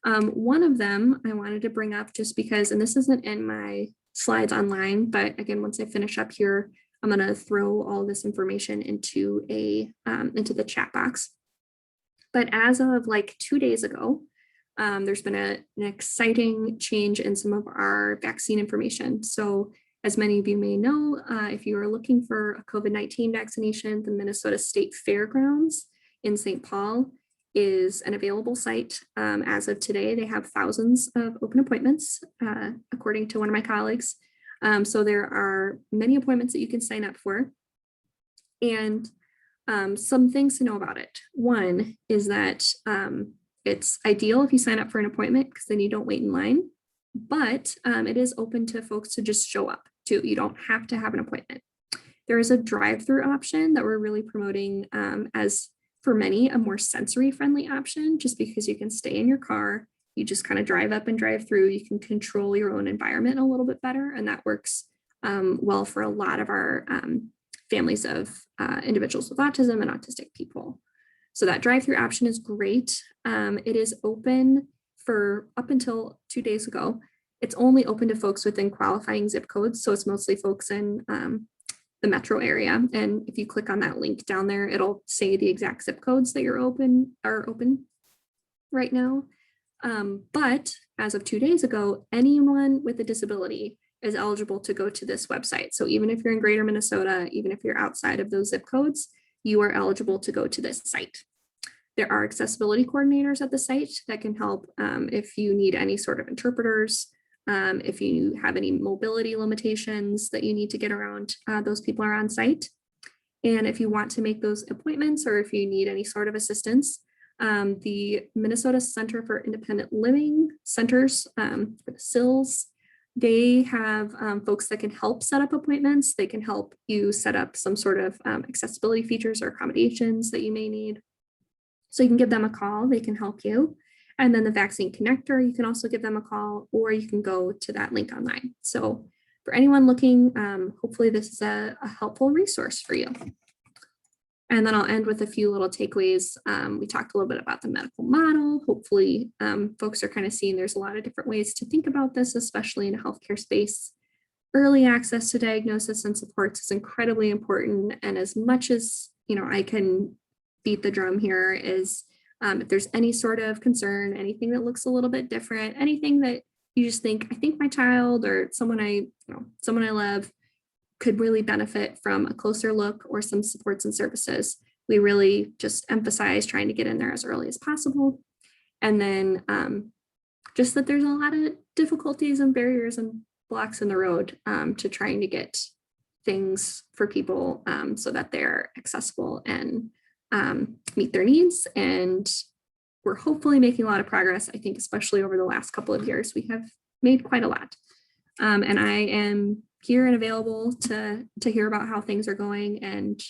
One of them I wanted to bring up just because, and this isn't in my slides online, but again, once I finish up here, I'm going to throw all this information into into the chat box. But as of like 2 days ago, there's been an exciting change in some of our vaccine information. So as many of you may know, if you are looking for a COVID-19 vaccination, the Minnesota State Fairgrounds in St. Paul is an available site. As of today, they have thousands of open appointments, according to one of my colleagues. So there are many appointments that you can sign up for. And some things to know about it. One is that it's ideal if you sign up for an appointment because then you don't wait in line, but it is open to folks to just show up too. You don't have to have an appointment. There is a drive-through option that we're really promoting as, for many, a more sensory-friendly option, just because you can stay in your car, you just kind of drive up and drive through, you can control your own environment a little bit better, and that works well for a lot of our families of individuals with autism and autistic people. So that drive-through option is great. It is open for up until 2 days ago. It's only open to folks within qualifying zip codes. So it's mostly folks in the metro area. And if you click on that link down there, it'll say the exact zip codes that are open right now. But as of 2 days ago, anyone with a disability is eligible to go to this website. So even if you're in greater Minnesota, even if you're outside of those zip codes, you are eligible to go to this site. There are accessibility coordinators at the site that can help if you need any sort of interpreters, if you have any mobility limitations that you need to get around, those people are on site. And if you want to make those appointments or if you need any sort of assistance, the Minnesota Center for Independent Living Centers, for the SILs, they have folks that can help set up appointments. They can help you set up some sort of accessibility features or accommodations that you may need. So you can give them a call, they can help you. And then the vaccine connector, you can also give them a call, or you can go to that link online. So for anyone looking, hopefully this is a helpful resource for you. And then I'll end with a few little takeaways. We talked a little bit about the medical model. Hopefully folks are kind of seeing there's a lot of different ways to think about this, especially in a healthcare space. Early access to diagnosis and supports is incredibly important. And as much as, I can beat the drum here is if there's any sort of concern, anything that looks a little bit different, anything that you just think, I think my child or someone I love could really benefit from a closer look or some supports and services. We really just emphasize trying to get in there as early as possible. And then just that there's a lot of difficulties and barriers and blocks in the road to trying to get things for people so that they're accessible and meet their needs. And we're hopefully making a lot of progress. I think especially over the last couple of years, we have made quite a lot. And I am here and available to hear about how things are going, and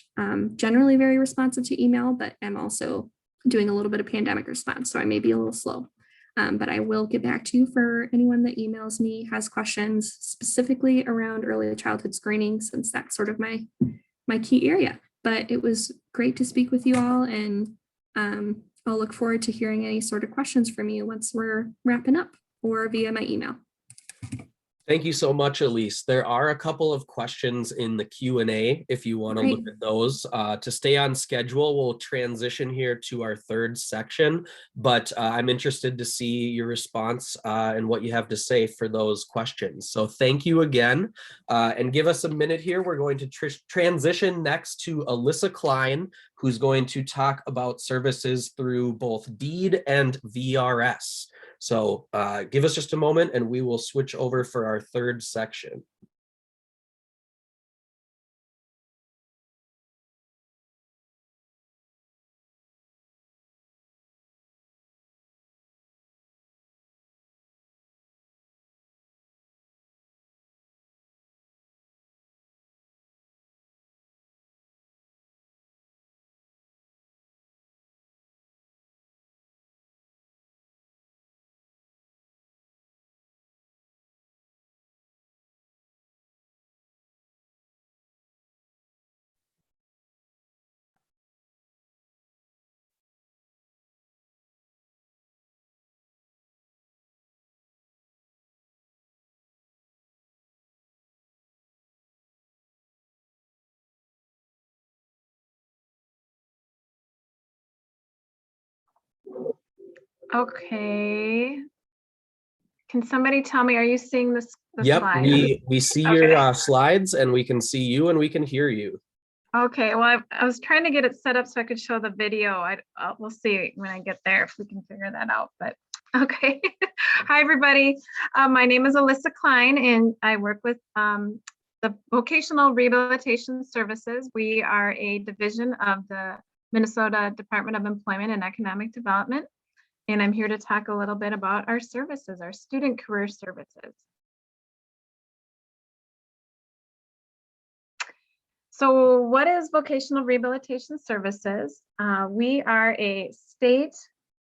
generally very responsive to email, but I'm also doing a little bit of pandemic response, so I may be a little slow. But I will get back to you for anyone that emails me, has questions specifically around early childhood screening, since that's sort of my key area. But it was great to speak with you all, and I'll look forward to hearing any sort of questions from you once we're wrapping up or via my email. Thank you so much, Elise. There are a couple of questions in the Q&A if you want to look at those. To stay on schedule, we'll transition here to our third section, but I'm interested to see your response and what you have to say for those questions. So thank you again, and give us a minute here. We're going to transition next to Alyssa Klein, who's going to talk about services through both DEED and VRS. So give us just a moment and we will switch over for our third section. Okay. Can somebody tell me, are you seeing the Yep, slide? we see your slides, and we can see you and we can hear you. Okay, well, I was trying to get it set up so I could show the video. We'll see when I get there if we can figure that out, but okay. Hi, everybody. My name is Elise Klein, and I work with the Vocational Rehabilitation Services. We are a division of the Minnesota Department of Employment and Economic Development. And I'm here to talk a little bit about our services, our student career services. So what is Vocational Rehabilitation Services? We are a state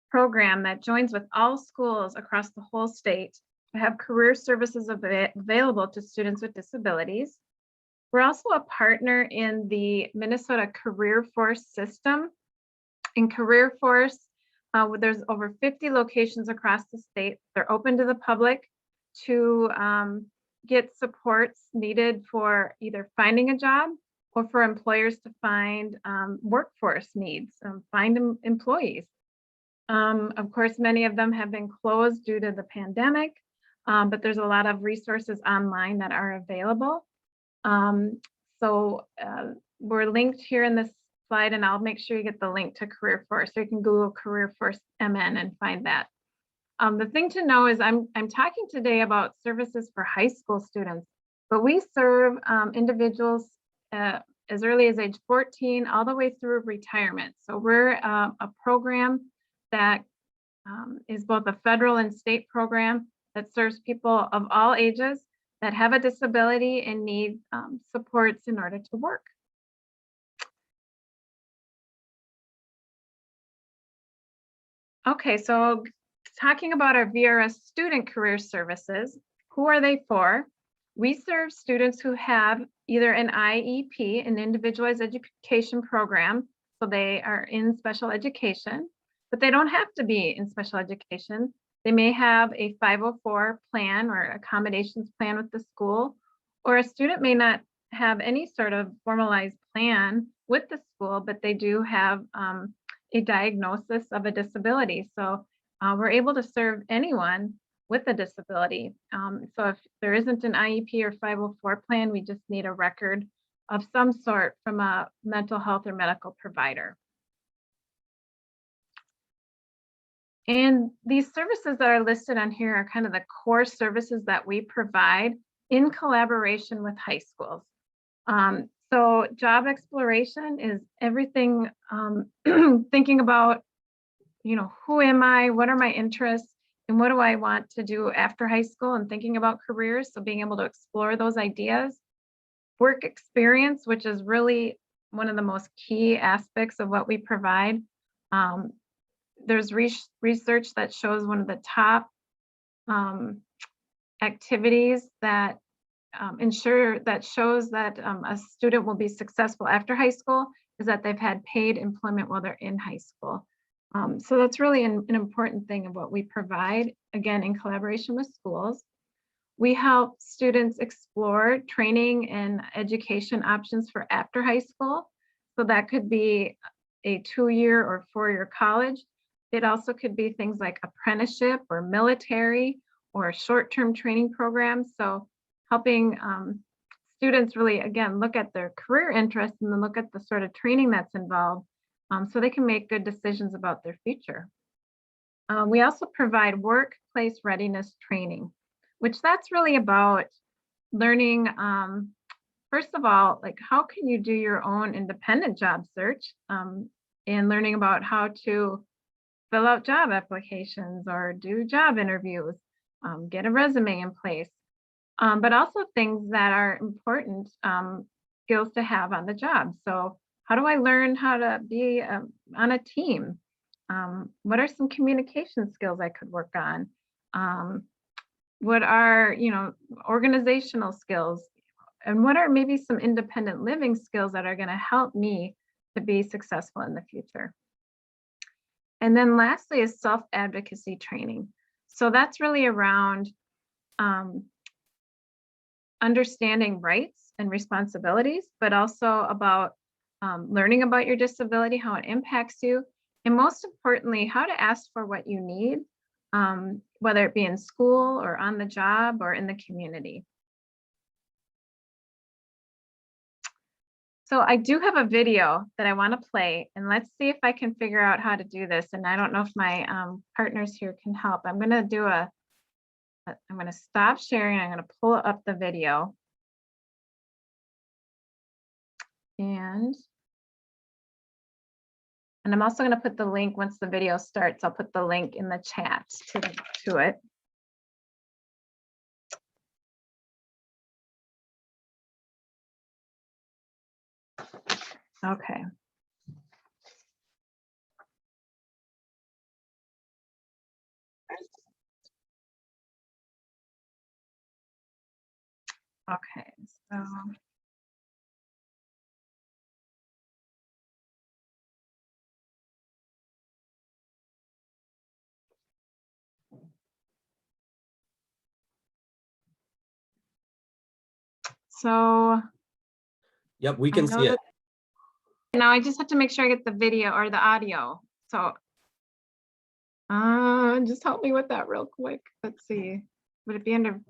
program that joins with all schools across the whole state to have career services available to students with disabilities. We're also a partner in the Minnesota Career Force system. In Career Force, there's over 50 locations across the state. They're open to the public to get supports needed for either finding a job or for employers to find workforce needs, find employees. Of course, many of them have been closed due to the pandemic, but there's a lot of resources online that are available. We're linked here in this slide, and I'll make sure you get the link to Career Force. So you can Google Career Force MN and find that. The thing to know is I'm talking today about services for high school students, but we serve individuals as early as age 14 all the way through retirement. So we're a program that is both a federal and state program that serves people of all ages that have a disability and need supports in order to work. Okay, so talking about our VRS student career services, who are they for? We serve students who have either an IEP, an individualized education program, so they are in special education, but they don't have to be in special education. They may have a 504 plan or accommodations plan with the school, or a student may not have any sort of formalized plan with the school, but they do have a diagnosis of a disability. So we're able to serve anyone with a disability. So if there isn't an IEP or 504 plan, we just need a record of some sort from a mental health or medical provider. And these services that are listed on here are kind of the core services that we provide in collaboration with high schools. So job exploration is everything, thinking about, who am I, what are my interests, and what do I want to do after high school, and thinking about careers. So being able to explore those ideas. Work experience, which is really one of the most key aspects of what we provide. There's research that shows one of the top activities that shows that a student will be successful after high school is that they've had paid employment while they're in high school. So that's really an important thing of what we provide, again, in collaboration with schools. We help students explore training and education options for after high school. So that could be a 2-year or 4-year college. It also could be things like apprenticeship or military or short-term training programs. So helping students really, again, look at their career interests and then look at the sort of training that's involved so they can make good decisions about their future. We also provide workplace readiness training, which that's really about learning, first of all, like how can you do your own independent job search and learning about how to fill out job applications or do job interviews, get a resume in place, but also things that are important skills to have on the job. So how do I learn how to be on a team? What are some communication skills I could work on? What are, organizational skills? And what are maybe some independent living skills that are going to help me to be successful in the future? And then lastly is self-advocacy training. So that's really around understanding rights and responsibilities, but also about learning about your disability, how it impacts you, And most importantly, how to ask for what you need, whether it be in school or on the job or in the community. So I do have a video that I want to play, and let's see if I can figure out how to do this. And I don't know if my partners here can help. I'm going to stop sharing. I'm going to pull up the video. And I'm also going to put the link once the video starts. I'll put the link in the chat to it. Okay. Okay, so. So. Yep, we can see it. Now I just have to make sure I get the video or the audio. So just help me with that real quick. Let's see. Would it be under?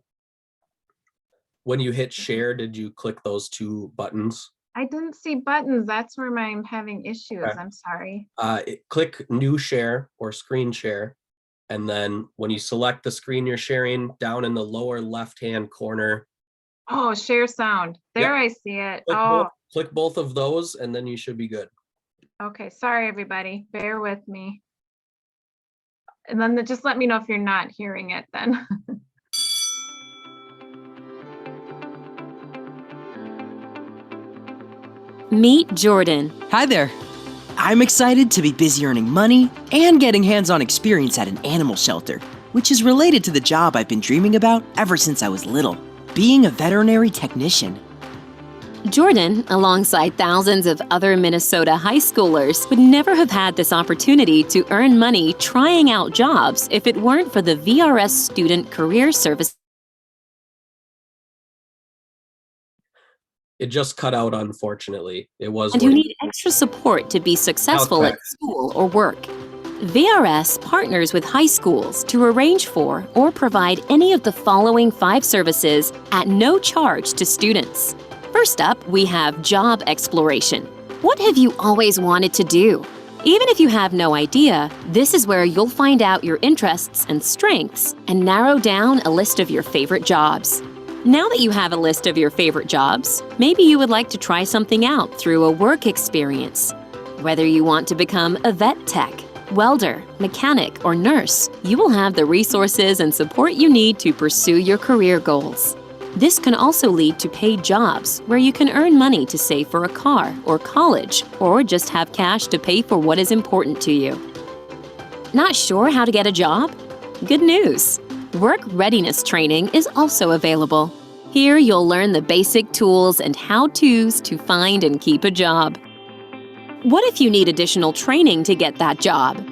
When you hit share, did you click those two buttons? I didn't see buttons. That's where I'm having issues. Okay. I'm sorry. Click new share or screen share. And then when you select the screen you're sharing, down in the lower left-hand corner. Oh, share sound. There, yep. I see it. Click both of those and then you should be good. Okay, sorry everybody. Bear with me. And then just let me know if you're not hearing it then. Meet Jordan. Hi there. I'm excited to be busy earning money and getting hands-on experience at an animal shelter, which is related to the job I've been dreaming about ever since I was little, being a veterinary technician. Jordan, alongside thousands of other Minnesota high schoolers, would never have had this opportunity to earn money trying out jobs if it weren't for the VRS Student Career Service. It just cut out, unfortunately. It was. And who need extra support to be successful at school or work. VRS partners with high schools to arrange for or provide any of the following 5 services at no charge to students. First up, we have job exploration. What have you always wanted to do? Even if you have no idea, this is where you'll find out your interests and strengths and narrow down a list of your favorite jobs. Now that you have a list of your favorite jobs, maybe you would like to try something out through a work experience. Whether you want to become a vet tech, welder, mechanic, or nurse, you will have the resources and support you need to pursue your career goals. This can also lead to paid jobs where you can earn money to save for a car or college, or just have cash to pay for what is important to you. Not sure how to get a job? Good news! Work Readiness training is also available. Here you'll learn the basic tools and how-tos to find and keep a job. What if you need additional training to get that job?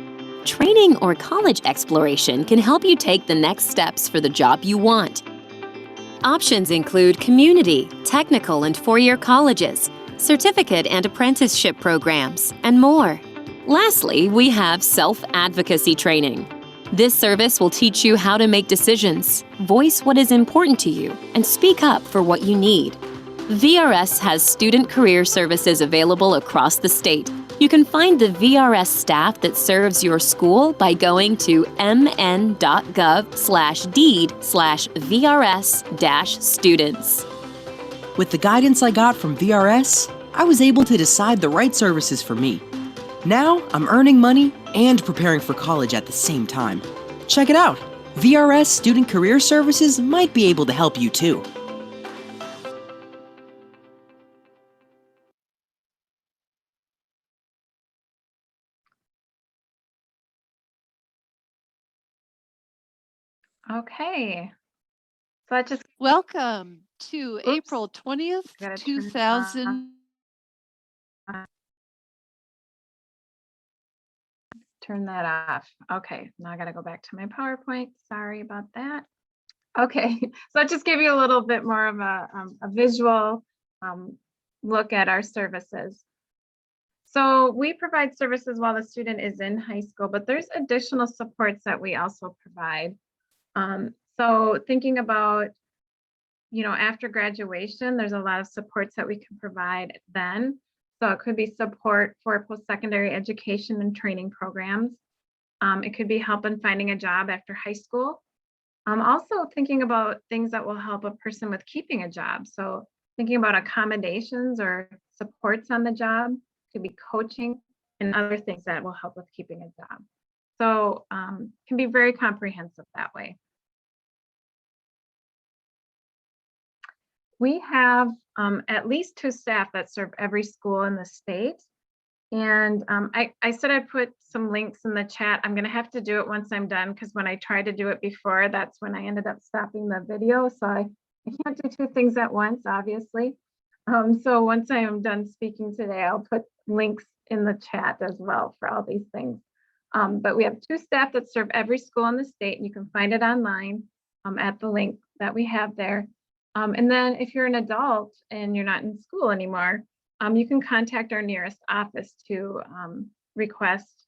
Training or college exploration can help you take the next steps for the job you want. Options include community, technical, and four-year colleges, certificate and apprenticeship programs, and more. Lastly, we have Self-Advocacy Training. This service will teach you how to make decisions, voice what is important to you, and speak up for what you need. VRS has student career services available across the state. You can find the VRS staff that serves your school by going to mn.gov/deed/VRS-students. With the guidance I got from VRS, I was able to decide the right services for me. Now, I'm earning money and preparing for college at the same time. Check it out. VRS Student Career Services might be able to help you too. Okay. So I just Welcome to April 20th, gotta turn 2000. turn that off. Okay, now I got to go back to my PowerPoint. Sorry about that. Okay, so that just gave you a little bit more of a visual look at our services. So we provide services while the student is in high school, but there's additional supports that we also provide. So thinking about, after graduation, there's a lot of supports that we can provide then. So it could be support for post-secondary education and training programs. It could be help in finding a job after high school. Also thinking about things that will help a person with keeping a job. So thinking about accommodations or supports on the job, could be coaching and other things that will help with keeping a job. So can be very comprehensive that way. We have at least 2 staff that serve every school in the state. And I said I'd put some links in the chat. I'm going to have to do it once I'm done, because when I tried to do it before, that's when I ended up stopping the video. So I can't do 2 things at once, obviously. So once I am done speaking today, I'll put links in the chat as well for all these things. But we have 2 staff that serve every school in the state, and you can find it online at the link that we have there. And then if you're an adult and you're not in school anymore, you can contact our nearest office to request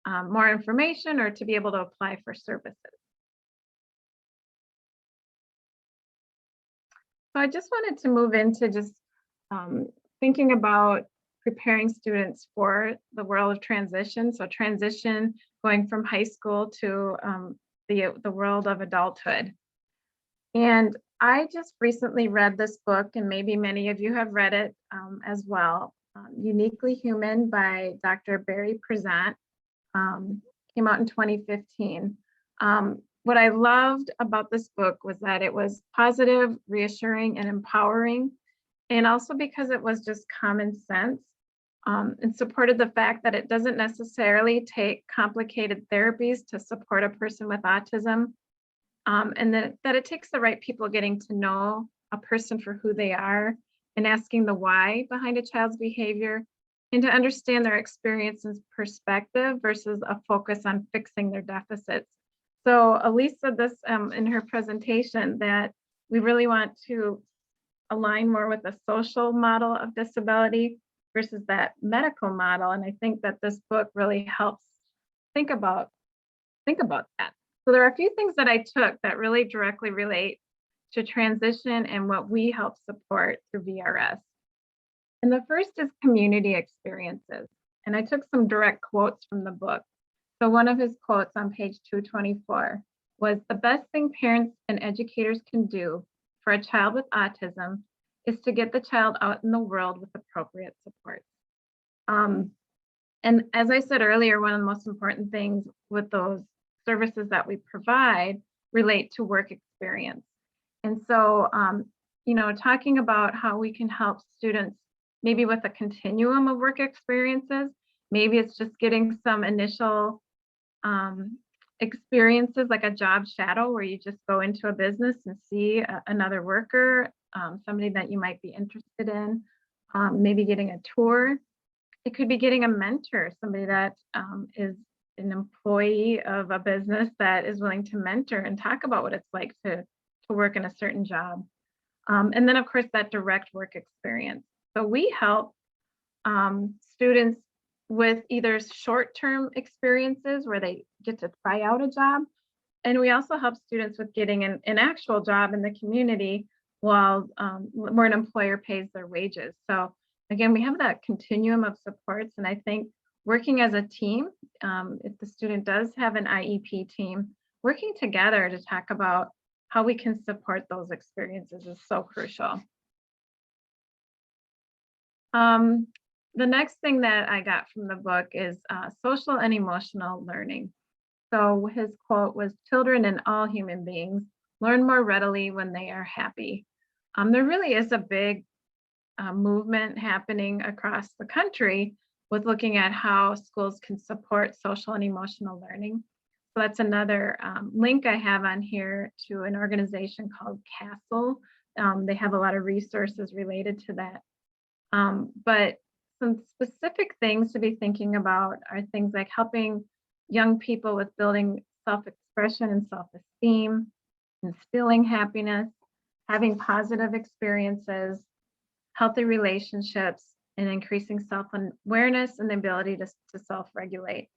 more information or to be able to apply for services. So I just wanted to move into just thinking about preparing students for the world of transition. So transition, going from high school to the world of adulthood. And I just recently read this book, and maybe many of you have read it as well. Uniquely Human by Dr. Barry Prezant, came out in 2015. What I loved about this book was that it was positive, reassuring, and empowering, and also because it was just common sense, and supported the fact that it doesn't necessarily take complicated therapies to support a person with autism, and that it takes the right people getting to know a person for who they are and asking the why behind a child's behavior, and to understand their experience and perspective versus a focus on fixing their deficits. So Elise said this in her presentation, that we really want to align more with a social model of disability versus that medical model. And I think that this book really helps think about that. So there are a few things that I took that really directly relate to transition and what we help support through VRS. And the first is community experiences. And I took some direct quotes from the book. So one of his quotes on page 224 was, "The best thing parents and educators can do for a child with autism is to get the child out in the world with appropriate support." And as I said earlier, one of the most important things with those services that we provide relate to work experience. And so, talking about how we can help students maybe with a continuum of work experiences, maybe it's just getting some initial experiences like a job shadow where you just go into a business and see another worker, somebody that you might be interested in, maybe getting a tour. It could be getting a mentor, somebody that is an employee of a business that is willing to mentor and talk about what it's like to work in a certain job. And then of course that direct work experience. So we help students with either short-term experiences where they get to try out a job, and we also help students with getting an actual job in the community while where an employer pays their wages. So again, we have that continuum of supports, and I think working as a team, if the student does have an IEP team, working together to talk about how we can support those experiences is so crucial. The next thing that I got from the book is social and emotional learning. So his quote was, "Children and all human beings learn more readily when they are happy." There really is a big movement happening across the country with looking at how schools can support social and emotional learning. So that's another link I have on here to an organization called CASTLE. They have a lot of resources related to that. But some specific things to be thinking about are things like helping young people with building self-expression and self-esteem, instilling happiness, having positive experiences, healthy relationships, and increasing self-awareness and the ability to self-regulate.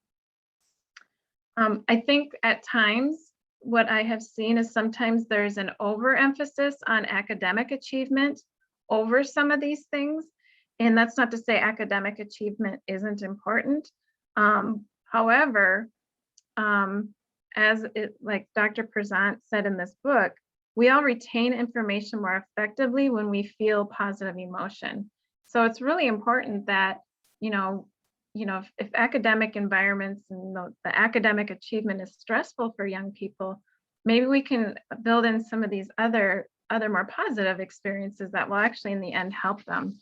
I think at times what I have seen is sometimes there's an overemphasis on academic achievement over some of these things. And that's not to say academic achievement isn't important. However, as like Dr. Prezant said in this book, we all retain information more effectively when we feel positive emotion. So it's really important that, if academic environments and the academic achievement is stressful for young people, maybe we can build in some of these other more positive experiences that will actually in the end help them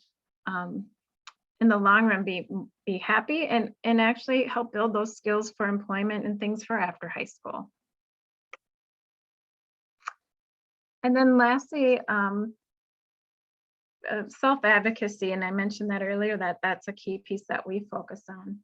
in the long run be happy and actually help build those skills for employment and things for after high school. And then lastly, self-advocacy, and I mentioned that earlier, that's a key piece that we focus on.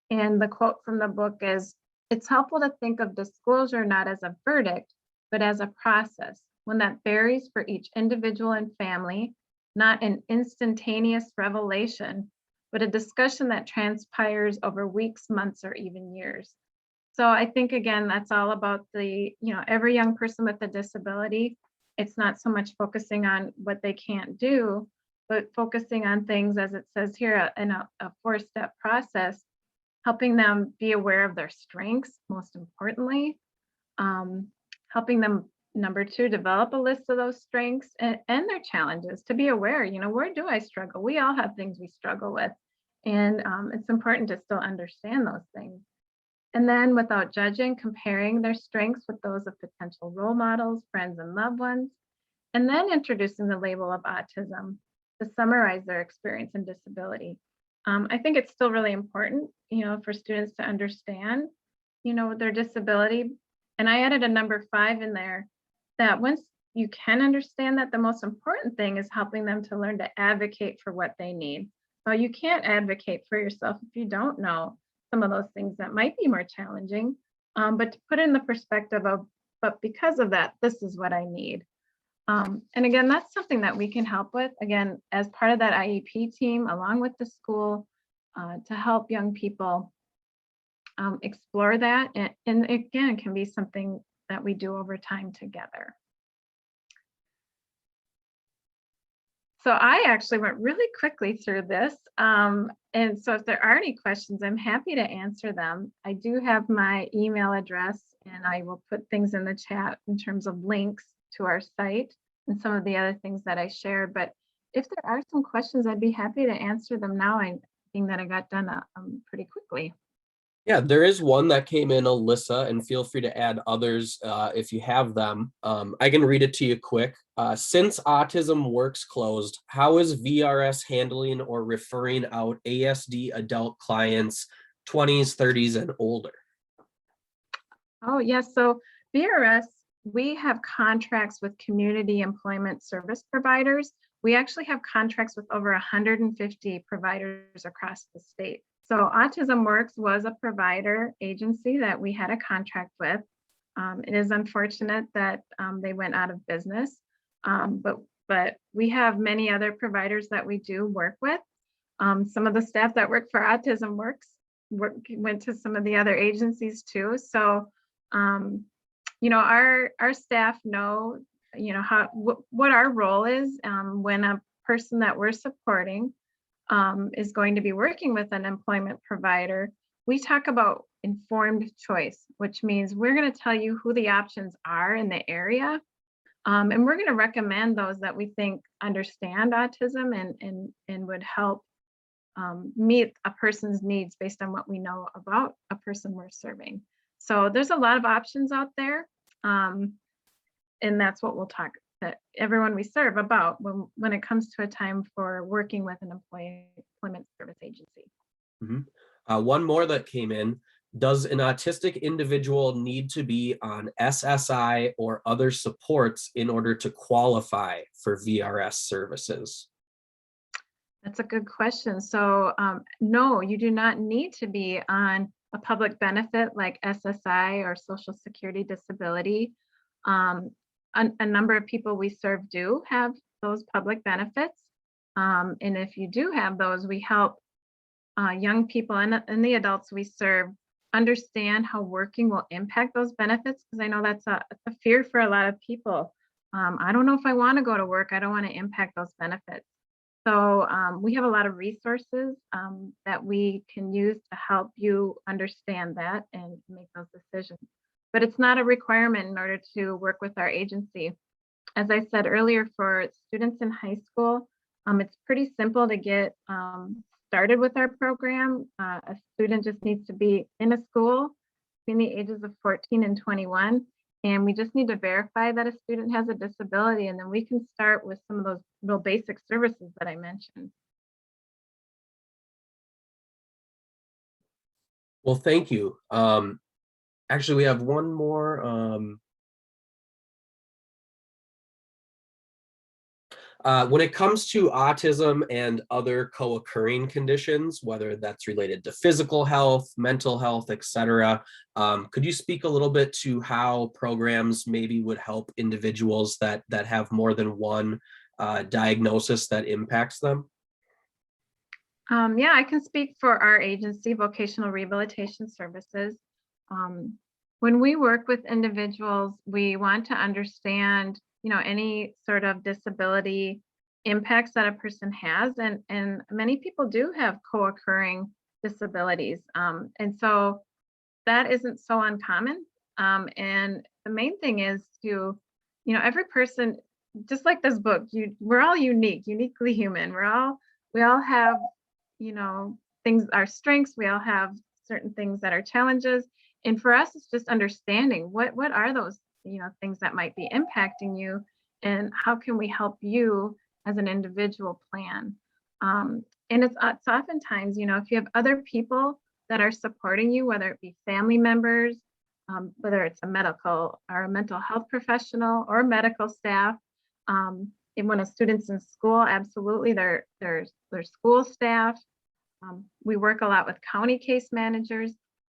And the quote from the book is, "It's helpful to think of disclosure not as a verdict, but as a process, one that varies for each individual and family, not an instantaneous revelation, but a discussion that transpires over weeks, months, or even years." So I think, again, that's all about every young person with a disability. It's not so much focusing on what they can't do, but focusing on things, as it says here, in a 4-step process, helping them be aware of their strengths, most importantly, helping them, number 2, develop a list of those strengths and their challenges, to be aware, where do I struggle? We all have things we struggle with. And it's important to still understand those things. And then, without judging, comparing their strengths with those of potential role models, friends, and loved ones. And then introducing the label of autism to summarize their experience and disability. I think it's still really important, for students to understand, their disability. And I added a number 5 in there, that once you can understand that, the most important thing is helping them to learn to advocate for what they need. So you can't advocate for yourself if you don't know some of those things that might be more challenging, but to put in the perspective of, but because of that, this is what I need. And again, that's something that we can help with, again, as part of that IEP team, along with the school, to help young people explore that. And again, it can be something that we do over time together. So I actually went really quickly through this. And so if there are any questions, I'm happy to answer them. I do have my email address, and I will put things in the chat in terms of links to our site and some of the other things that I shared. But if there are some questions, I'd be happy to answer them now. I think that I got done pretty quickly. Yeah, there is one that came in, Alyssa, and feel free to add others if you have them. I can read it to you quick. Since Autism Works closed, how is VRS handling or referring out ASD adult clients 20s, 30s, and older? Oh, yes. So VRS, we have contracts with community employment service providers. We actually have contracts with over 150 providers across the state. So Autism Works was a provider agency that we had a contract with. It is unfortunate that they went out of business, but we have many other providers that we do work with. Some of the staff that work for Autism Works went to some of the other agencies too. So, our staff know, what our role is when a person that we're supporting is going to be working with an employment provider. We talk about informed choice, which means we're going to tell you who the options are in the area. And we're going to recommend those that we think understand autism and would help meet a person's needs based on what we know about a person we're serving. So there's a lot of options out there. And that's what we'll talk to everyone we serve about when it comes to a time for working with an employment service agency. Mm-hmm. One more that came in. Does an autistic individual need to be on SSI or other supports in order to qualify for VRS services? That's a good question. So no, you do not need to be on a public benefit like SSI or Social Security Disability. A number of people we serve do have those public benefits. And if you do have those, we help young people and the adults we serve understand how working will impact those benefits, because I know that's a fear for a lot of people. I don't know if I want to go to work. I don't want to impact those benefits. So we have a lot of resources that we can use to help you understand that and make those decisions. But it's not a requirement in order to work with our agency. As I said earlier, for students in high school, it's pretty simple to get started with our program. A student just needs to be in a school between the ages of 14 and 21. And we just need to verify that a student has a disability, and then we can start with some of those real basic services that I mentioned. Well, thank you. Actually, we have one more. When it comes to autism and other co-occurring conditions, whether that's related to physical health, mental health, etc., could you speak a little bit to how programs maybe would help individuals that have more than one diagnosis that impacts them? Yeah, I can speak for our agency, Vocational Rehabilitation Services. When we work with individuals, we want to understand, any sort of disability impacts that a person has, and many people do have co-occurring disabilities, and so that isn't so uncommon. And the main thing is to, every person, just like this book, we're all uniquely human. We all have, things, our strengths. We all have certain things that are challenges, and for us, it's just understanding what are those, things that might be impacting you, and how can we help you as an individual plan. And it's oftentimes, if you have other people that are supporting you, whether it be family members, whether it's a medical or a mental health professional or medical staff. And when a student's in school, absolutely, there's school staff. We work a lot with county case managers.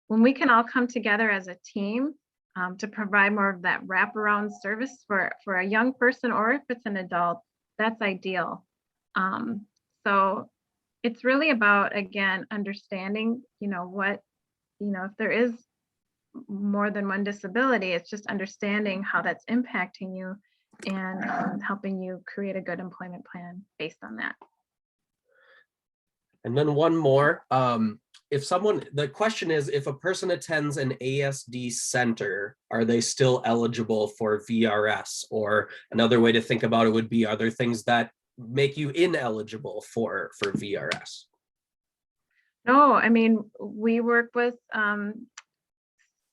When we can all come together as a team to provide more of that wraparound service for a young person, or if it's an adult, that's ideal. So it's really about, again, understanding, if there is more than one disability, it's just understanding how that's impacting you and helping you create a good employment plan based on that. And then one more. The question is, if a person attends an ASD center, are they still eligible for VRS? Or another way to think about it would be, are there things that make you ineligible for VRS? No, I mean, we work with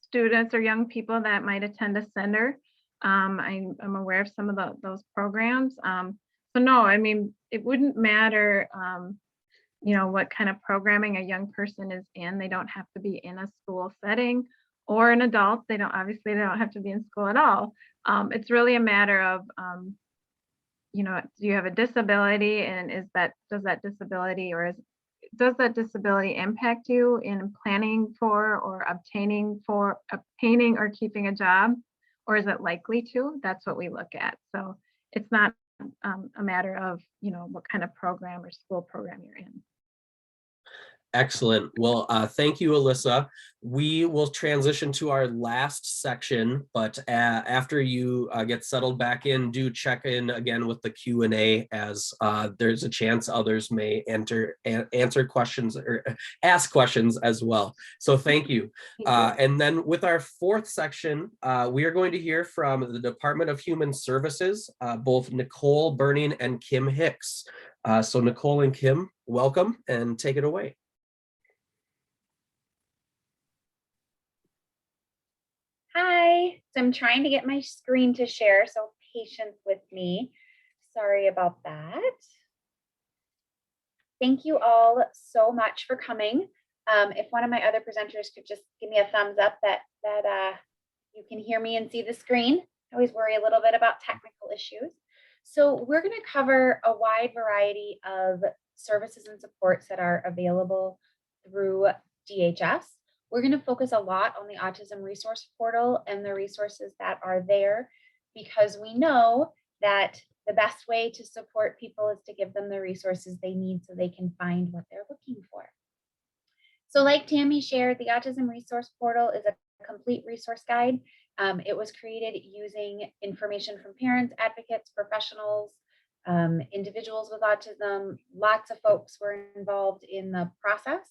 students or young people that might attend a center. I'm aware of some of those programs. So no, I mean, it wouldn't matter what kind of programming a young person is in. They don't have to be in a school setting, or an adult. They don't have to be in school at all. It's really a matter of, do you have a disability, and does that disability impact you in planning for or obtaining or keeping a job, or is it likely to? That's what we look at. So it's not a matter of, what kind of program or school program you're in. Excellent. Well, thank you, Alyssa. We will transition to our last section, but after you get settled back in, do check in again with the Q&A, as there's a chance others may answer questions or ask questions as well. So thank you. And then with our fourth section, we are going to hear from the Department of Human Services, both Nicole Burning and Kim Hicks. So Nicole and Kim, welcome, and take it away. Hi, so I'm trying to get my screen to share, so patience with me. Sorry about that. Thank you all so much for coming. If one of my other presenters could just give me a thumbs up that you can hear me and see the screen. I always worry a little bit about technical issues. So we're going to cover a wide variety of services and supports that are available through DHS. We're going to focus a lot on the Autism Resource Portal and the resources that are there, because we know that the best way to support people is to give them the resources they need so they can find what they're looking for. So like Tammy shared, the Autism Resource Portal is a complete resource guide. It was created using information from parents, advocates, professionals, individuals with autism. Lots of folks were involved in the process.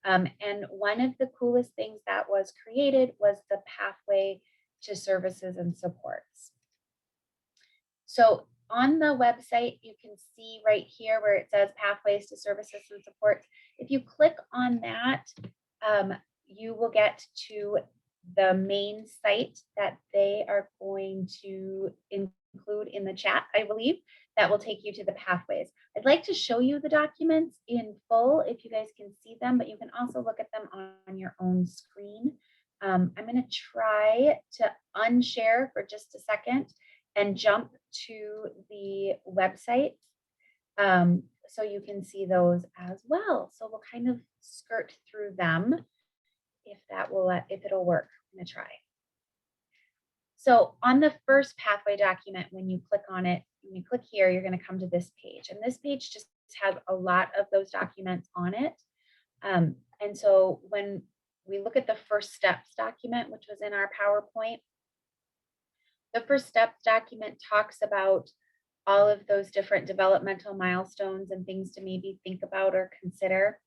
And one of the coolest things that was created was the pathway to services and supports. So on the website, you can see right here where it says pathways to services and supports. If you click on that, you will get to the main site that they are going to include in the chat, I believe, that will take you to the pathways. I'd like to show you the documents in full if you guys can see them, but you can also look at them on your own screen. I'm going to try to unshare for just a second and jump to the website so you can see those as well. So we'll kind of skirt through them if it'll work. I'm gonna try. So on the first pathway document, when you click on it, when you click here, you're going to come to this page, and this page just has a lot of those documents on it. And so when we look at the first steps document, which was in our PowerPoint, the first steps document talks about all of those different developmental milestones and things to maybe think about or consider.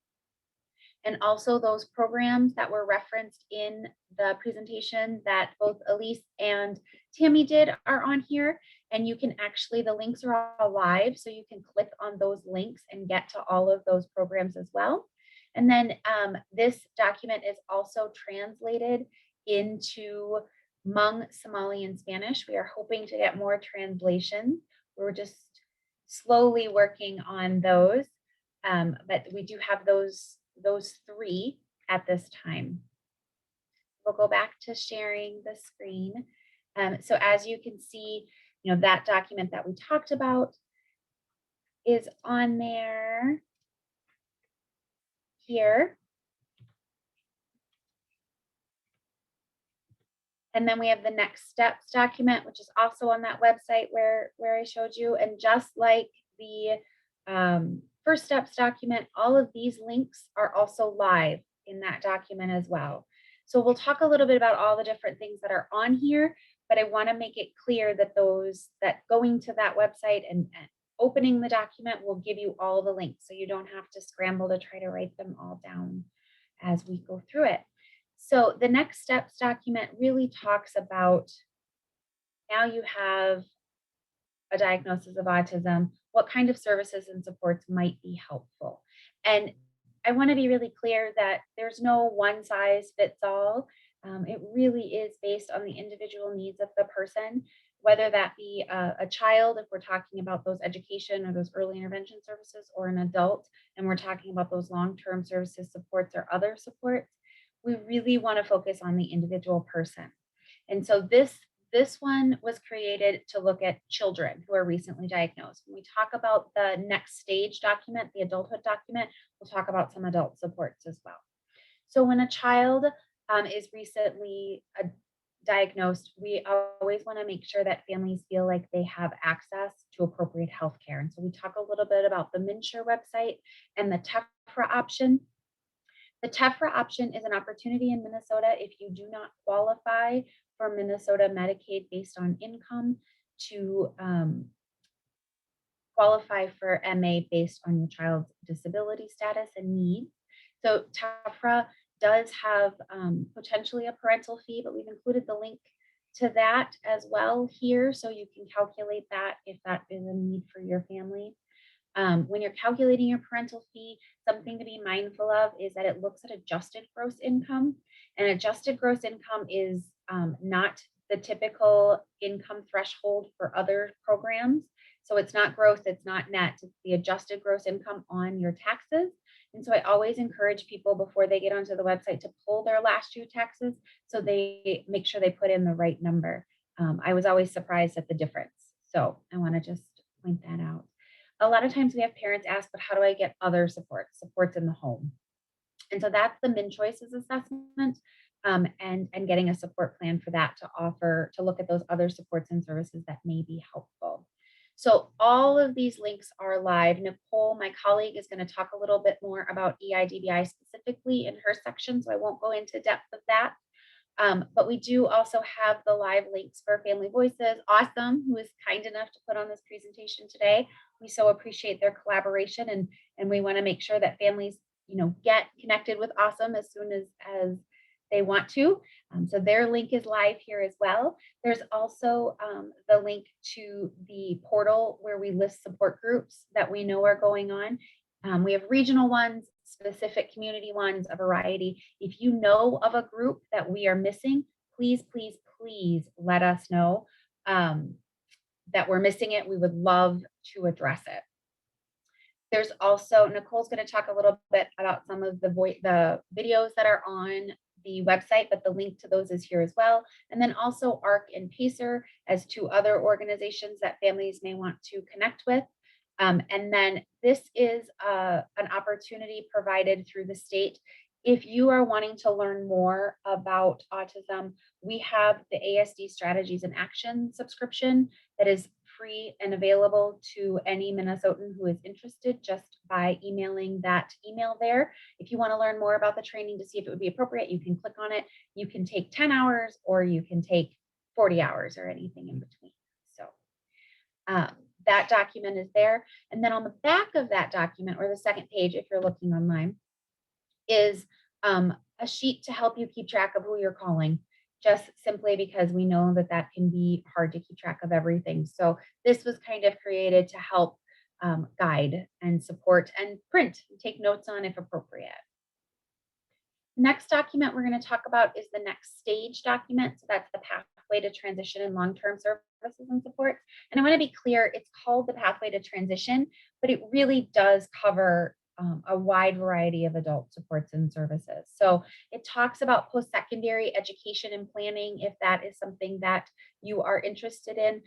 And also those programs that were referenced in the presentation that both Elise and Tammy did are on here. And you can actually, the links are all live, so you can click on those links and get to all of those programs as well. And then this document is also translated into Hmong, Somali, and Spanish. We are hoping to get more translations. We're just slowly working on those, but we do have those three at this time. We'll go back to sharing the screen. So as you can see, that document that we talked about is on there here. And then we have the next steps document, which is also on that website where I showed you. And just like the first steps document, all of these links are also live in that document as well. So we'll talk a little bit about all the different things that are on here, but I want to make it clear that going to that website and opening the document will give you all the links, so you don't have to scramble to try to write them all down as we go through it. So the next steps document really talks about, now you have a diagnosis of autism, what kind of services and supports might be helpful. And I want to be really clear that there's no one size fits all. It really is based on the individual needs of the person, whether that be a child, if we're talking about those education or those early intervention services, or an adult, and we're talking about those long-term services, supports, or other supports. We really want to focus on the individual person. And so this one was created to look at children who are recently diagnosed. When we talk about the next stage document, the adulthood document, we'll talk about some adult supports as well. So when a child is recently diagnosed, we always want to make sure that families feel like they have access to appropriate health care. And so we talk a little bit about the MNsure website and the TEFRA option. The TEFRA option is an opportunity in Minnesota if you do not qualify for Minnesota Medicaid based on income to qualify for MA based on your child's disability status and needs. So TEFRA does have potentially a parental fee, but we've included the link to that as well here, so you can calculate that if that is a need for your family. When you're calculating your parental fee, something to be mindful of is that it looks at adjusted gross income, and adjusted gross income is not the typical income threshold for other programs. So it's not gross, it's not net, it's the adjusted gross income on your taxes. And so I always encourage people before they get onto the website to pull their last year taxes so they make sure they put in the right number. I was always surprised at the difference. So I want to just point that out. A lot of times we have parents ask, but how do I get other supports in the home? And so that's the MnChoices assessment and getting a support plan for that to look at those other supports and services that may be helpful. So all of these links are live. Nicole, my colleague, is going to talk a little bit more about EIDBI specifically in her section, so I won't go into depth of that. But we do also have the live links for Family Voices. Awesome, who is kind enough to put on this presentation today. We so appreciate their collaboration, and we want to make sure that families, get connected with Awesome as soon as they want to. So their link is live here as well. There's also the link to the portal where we list support groups that we know are going on. We have regional ones, specific community ones, a variety. If you know of a group that we are missing, please, please, please let us know that we're missing it. We would love to address it. There's also, Nicole's going to talk a little bit about some of the videos that are on the website, but the link to those is here as well. And then also ARC and PACER as two other organizations that families may want to connect with. And then this is an opportunity provided through the state. If you are wanting to learn more about autism, we have the ASD Strategies and Action subscription that is free and available to any Minnesotan who is interested just by emailing that email there. If you want to learn more about the training to see if it would be appropriate, you can click on it. You can take 10 hours or you can take 40 hours or anything in between. So that document is there. And then on the back of that document, or the second page, if you're looking online, is a sheet to help you keep track of who you're calling, just simply because we know that that can be hard to keep track of everything. So this was kind of created to help guide and support and print and take notes on if appropriate. Next document we're going to talk about is the next stage document. So that's the pathway to transition in long-term services and supports. And I want to be clear, it's called the pathway to transition, but it really does cover a wide variety of adult supports and services. So it talks about post-secondary education and planning, if that is something that you are interested in.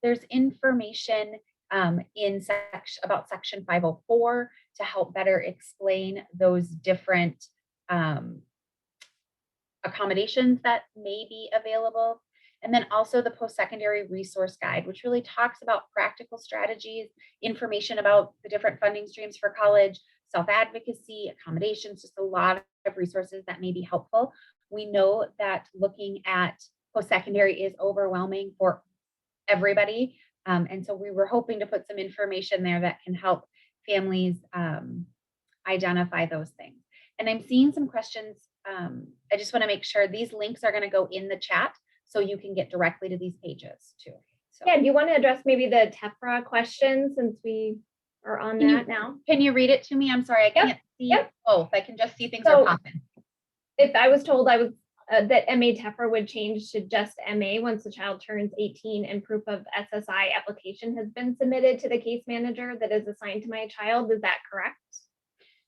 There's information about Section 504 to help better explain those different accommodations that may be available. And then also the post-secondary resource guide, which really talks about practical strategies, information about the different funding streams for college, self-advocacy, accommodations, just a lot of resources that may be helpful. We know that looking at post-secondary is overwhelming for everybody. And so we were hoping to put some information there that can help families identify those things. And I'm seeing some questions. I just want to make sure these links are going to go in the chat so you can get directly to these pages too. So, yeah, do you want to address maybe the TEFRA question since we are on that now? Can you read it to me? I'm sorry, I can't see both. I can just see things are popping. If I was told that MA TEFRA would change to just MA once the child turns 18 and proof of SSI application has been submitted to the case manager that is assigned to my child, is that correct?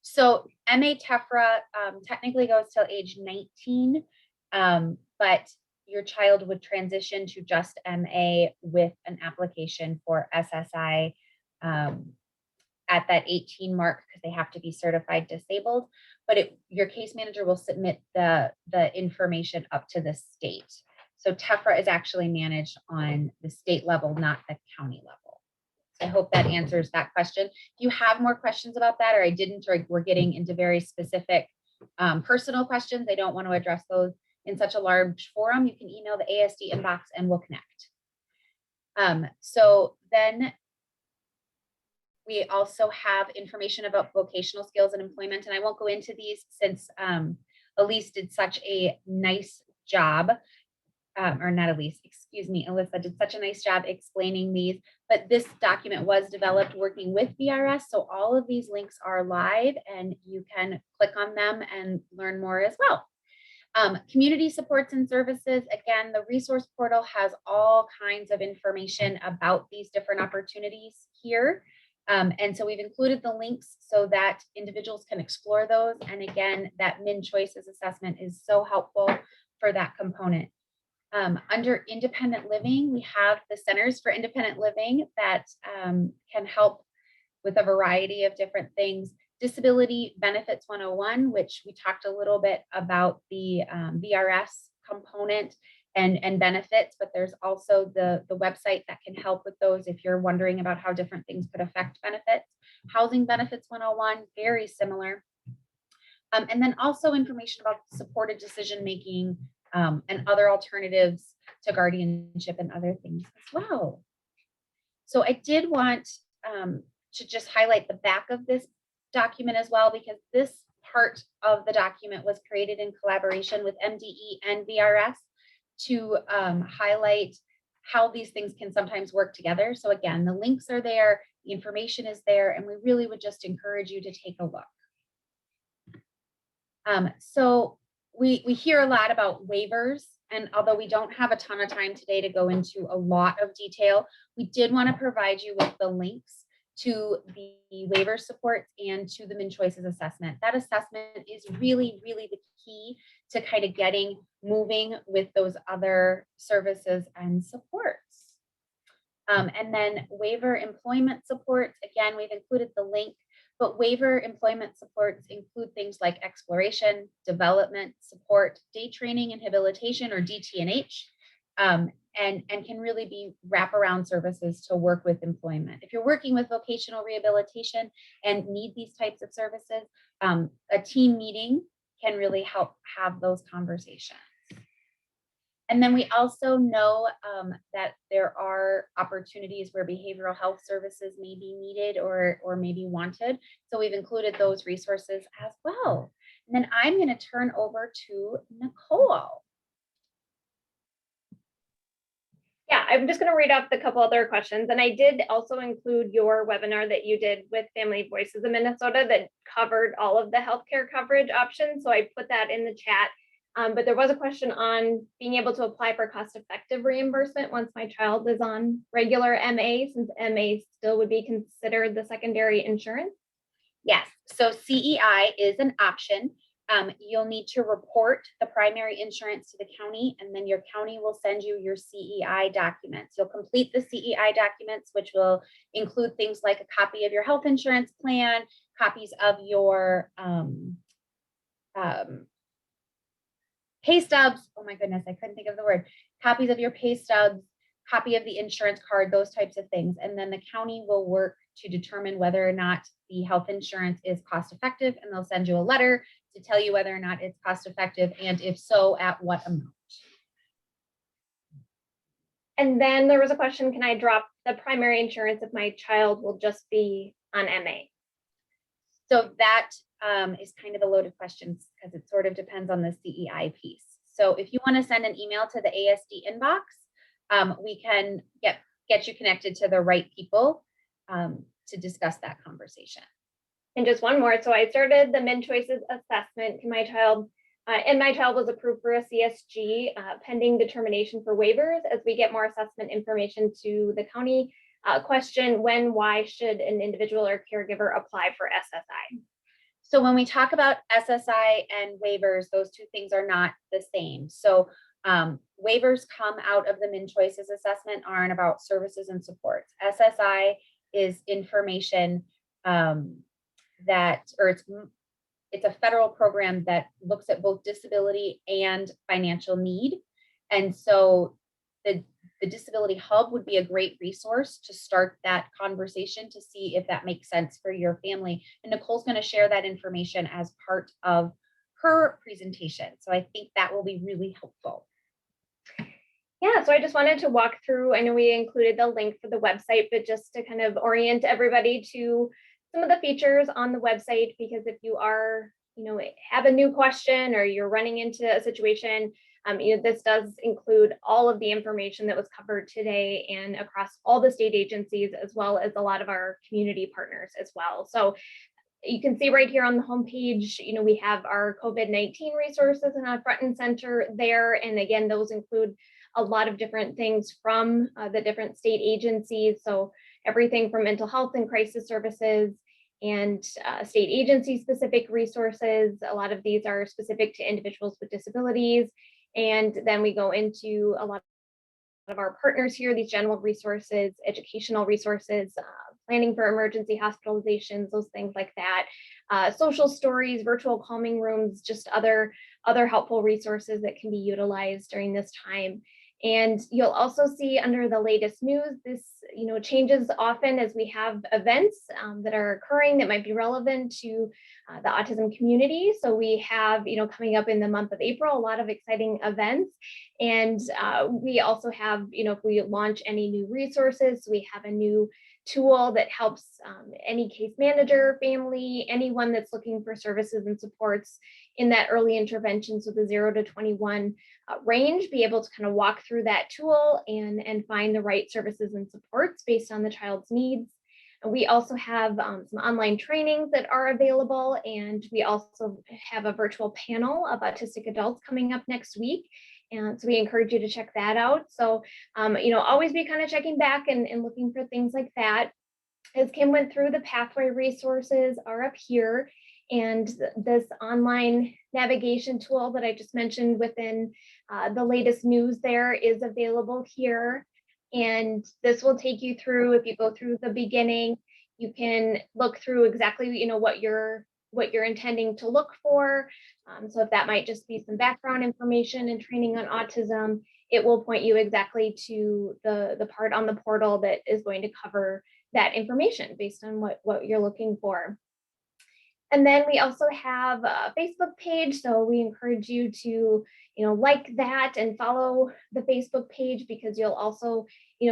So MA TEFRA technically goes till age 19, but your child would transition to just MA with an application for SSI at that 18 mark because they have to be certified disabled. But your case manager will submit the information up to the state. So TEFRA is actually managed on the state level, not the county level. So I hope that answers that question. If you have more questions about that, or I didn't, or we're getting into very specific personal questions, I don't want to address those in such a large forum, you can email the ASD inbox and we'll connect. So then we also have information about vocational skills and employment, and I won't go into these since Elise did such a nice job, or not Elise, excuse me, Alyssa did such a nice job explaining these, but this document was developed working with VRS, so all of these links are live and you can click on them and learn more as well. Community supports and services, again, the resource portal has all kinds of information about these different opportunities here. And so we've included the links so that individuals can explore those. And again, that Min Choices assessment is so helpful for that component. Under independent living, we have the Centers for Independent Living that can help with a variety of different things. Disability Benefits 101, which we talked a little bit about the VRS component. and benefits, but there's also the website that can help with those if you're wondering about how different things could affect benefits. Housing Benefits 101, very similar. And then also information about supported decision-making and other alternatives to guardianship and other things as well. So I did want to just highlight the back of this document as well, because this part of the document was created in collaboration with MDE and VRS to highlight how these things can sometimes work together. So again, the links are there, the information is there, and we really would just encourage you to take a look. So we hear a lot about waivers, and although we don't have a ton of time today to go into a lot of detail, we did want to provide you with the links to the waiver supports and to the MnChoices assessment. That assessment is really, really the key to kind of getting moving with those other services and supports. And then waiver employment supports, again, we've included the link, but waiver employment supports include things like exploration, development, support, day training and rehabilitation, or DT&H, and can really be wraparound services to work with employment. If you're working with vocational rehabilitation and need these types of services, a team meeting can really help have those conversations. And then we also know that there are opportunities where behavioral health services may be needed or may be wanted. So we've included those resources as well. And then I'm going to turn over to Nicole. Yeah, I'm just going to read off the couple other questions. And I did also include your webinar that you did with Family Voices of Minnesota that covered all of the healthcare coverage options. So I put that in the chat. But there was a question on being able to apply for cost-effective reimbursement once my child is on regular MA, since MA still would be considered the secondary insurance. Yes, so CEI is an option. You'll need to report the primary insurance to the county, and then your county will send you your CEI documents. You'll complete the CEI documents, which will include things like a copy of your health insurance plan, copies of your pay stubs. Oh my goodness, I couldn't think of the word. Copies of your pay stubs, copy of the insurance card, those types of things. And then the county will work to determine whether or not the health insurance is cost effective, and they'll send you a letter to tell you whether or not it's cost effective, and if so, at what amount. And then there was a question, can I drop the primary insurance if my child will just be on MA? So that is kind of a loaded question because it sort of depends on the CEI piece. So if you want to send an email to the ASD inbox, we can get you connected to the right people to discuss that conversation. And just one more. So I started the MnChoices assessment to my child, and my child was approved for a CSG pending determination for waivers. As we get more assessment information to the county, question, when, why should an individual or caregiver apply for SSI? So when we talk about SSI and waivers, those two things are not the same. So waivers come out of the MnChoices assessment aren't about services and supports. SSI is information it's a federal program that looks at both disability and financial need. And so the Disability Hub would be a great resource to start that conversation to see if that makes sense for your family. And Nicole's going to share that information as part of her presentation. So I think that will be really helpful. Yeah, so I just wanted to walk through, I know we included the link for the website, but just to kind of orient everybody to some of the features on the website, because if you are, have a new question or you're running into a situation, this does include all of the information that was covered today and across all the state agencies, as well as a lot of our community partners as well. So you can see right here on the homepage, we have our COVID-19 resources and on front and center there. And again, those include a lot of different things from the different state agencies. So everything from mental health and crisis services and state agency specific resources. A lot of these are specific to individuals with disabilities. And then we go into a lot of our partners here, these general resources, educational resources, planning for emergency hospitalizations, those things like that, social stories, virtual calming rooms, just other other helpful resources that can be utilized during this time. And you'll also see under the latest news, this changes often as we have events that are occurring that might be relevant to the autism community. So we have, coming up in the month of April, a lot of exciting events. And we also have, if we launch any new resources, we have a new tool that helps any case manager, family, anyone that's looking for services and supports in that early intervention, so the 0 to 21 range, be able to kind of walk through that tool and find the right services and supports based on the child's needs. And we also have some online trainings that are available, and we also have a virtual panel of autistic adults coming up next week. And so we encourage you to check that out. So, always be kind of checking back and looking for things like that. As Kim went through, the pathway resources are up here. And this online navigation tool that I just mentioned within the latest news there is available here. And this will take you through, if you go through the beginning, you can look through exactly, what you're intending to look for. So if that might just be some background information and training on autism, it will point you exactly to the part on the portal that is going to cover that information based on what you're looking for. And then we also have a Facebook page. So we encourage you to, like that and follow the Facebook page, because you'll also,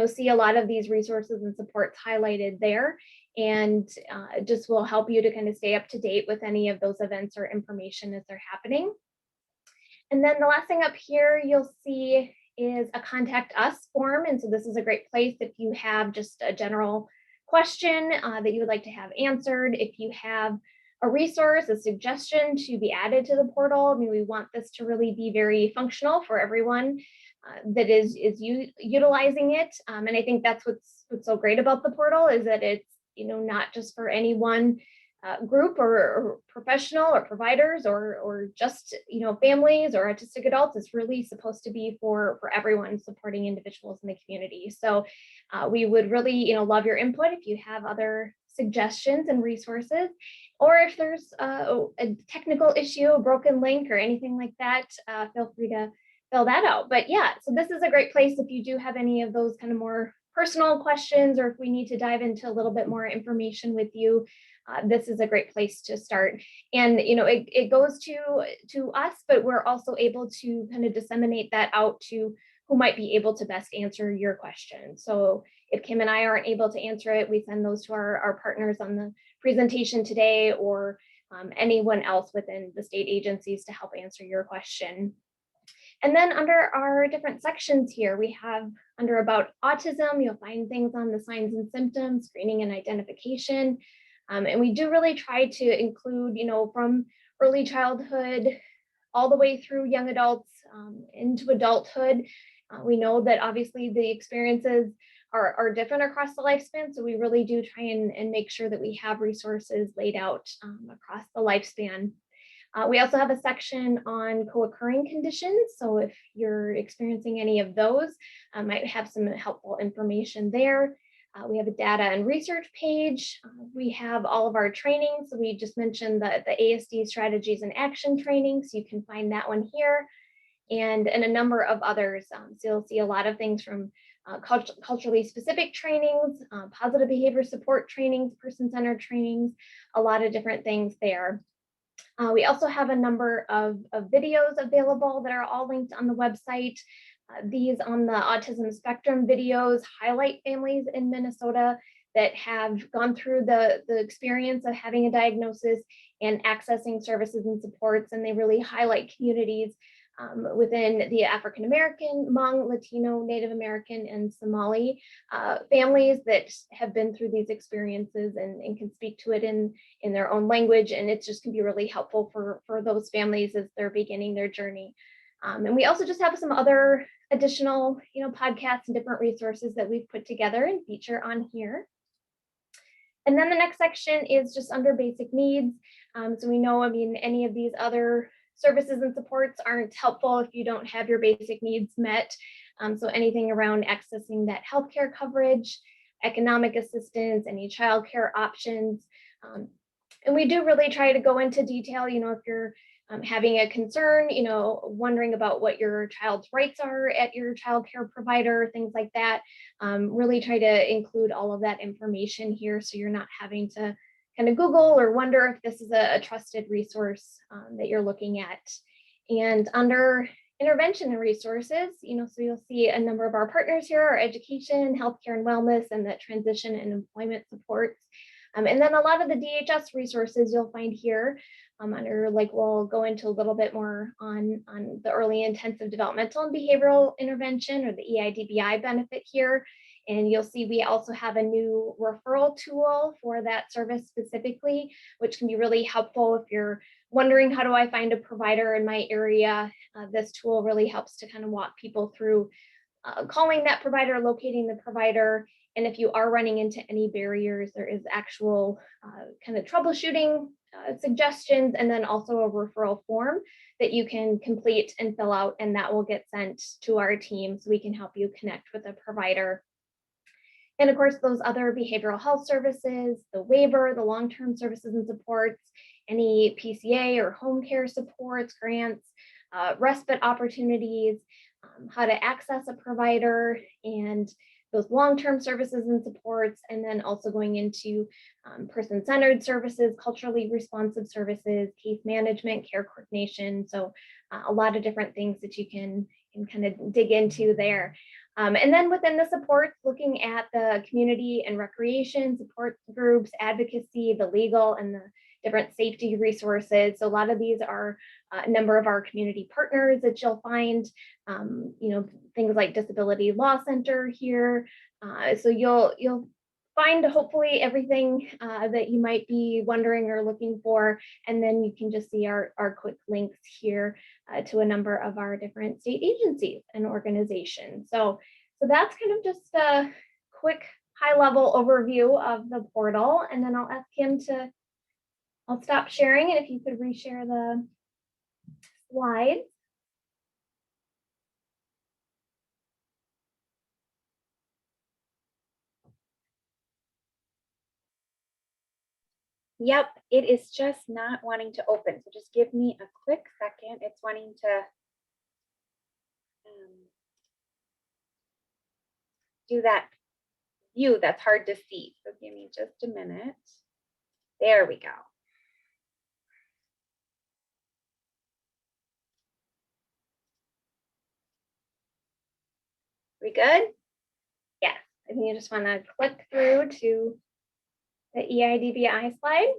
see a lot of these resources and supports highlighted there. And it just will help you to kind of stay up to date with any of those events or information as they're happening. And then the last thing up here you'll see is a contact us form. And so this is a great place if you have just a general question that you would like to have answered. If you have a resource, a suggestion to be added to the portal. I mean, we want this to really be very functional for everyone that is utilizing it. And I think that's what's so great about the portal, is that it's, not just for any one group or professional or providers or just, families or autistic adults. It's really supposed to be for everyone, supporting individuals in the community. So we would really, love your input if you have other suggestions and resources, or if there's a technical issue, a broken link or anything like that, feel free to fill that out. But yeah, so this is a great place if you do have any of those kind of more personal questions, or if we need to dive into a little bit more information with you, this is a great place to start. And it goes to us, but we're also able to kind of disseminate that out to who might be able to best answer your question. So if Kim and I aren't able to answer it, we send those to our partners on the presentation today, or anyone else within the state agencies to help answer your question. And then under our different sections here, we have under about autism, you'll find things on the signs and symptoms, screening and identification. And we do really try to include, from early childhood all the way through young adults into adulthood. We know that obviously the experiences are different across the lifespan. So we really do try and make sure that we have resources laid out across the lifespan. We also have a section on co-occurring conditions. So if you're experiencing any of those, might have some helpful information there. We have a data and research page. We have all of our trainings. So we just mentioned the ASD strategies and action training. So you can find that one here, and a number of others. So you'll see a lot of things from culturally specific trainings, positive behavior support trainings, person-centered trainings, a lot of different things there. We also have a number of videos available that are all linked on the website. These on the autism spectrum videos highlight families in Minnesota that have gone through the experience of having a diagnosis and accessing services and supports, and they really highlight communities within the African American, Hmong, Latino, Native American, and Somali families that have been through these experiences and can speak to it in their own language. And it just can be really helpful for those families as they're beginning their journey. And we also just have some other additional, podcasts and different resources that we've put together and feature on here. And then the next section is just under basic needs. So we know, any of these other services and supports aren't helpful if you don't have your basic needs met. So anything around accessing that healthcare coverage, economic assistance, any childcare options. And we do really try to go into detail, if you're having a concern, wondering about what your child's rights are at your child care provider, things like that. Really try to include all of that information here so you're not having to kind of Google or wonder if this is a trusted resource that you're looking at. And under intervention and resources, so you'll see a number of our partners here are education, healthcare and wellness, and the transition and employment supports. And then a lot of the DHS resources you'll find here under, like, we'll go into a little bit more on the early intensive developmental and behavioral intervention, or the EIDBI benefit here. And you'll see we also have a new referral tool for that service specifically, which can be really helpful if you're wondering, how do I find a provider in my area? This tool really helps to kind of walk people through calling that provider, locating the provider. And if you are running into any barriers, there is actual kind of troubleshooting suggestions, and then also a referral form that you can complete and fill out, and that will get sent to our team so we can help you connect with a provider. And of course, those other behavioral health services, the waiver, the long-term services and supports, any PCA or home care supports, grants, respite opportunities, how to access a provider, and those long-term services and supports, and then also going into person-centered services, culturally responsive services, case management, care coordination. So a lot of different things that you can kind of dig into there. And then within the supports, looking at the community and recreation support groups, advocacy, the legal, and the different safety resources. So a lot of these are a number of our community partners that you'll find, things like Disability Law Center here. So you'll find hopefully everything that you might be wondering or looking for. And then you can just see our quick links here to a number of our different state agencies and organizations. So that's kind of just a quick high-level overview of the portal. And then I'll ask him I'll stop sharing, and if you could reshare the slides. Yep, it is just not wanting to open. So just give me a quick second. It's wanting to do that view that's hard to see. So give me just a minute. There we go. We good? Yes, I think you just want to click through to the EIDBI slide.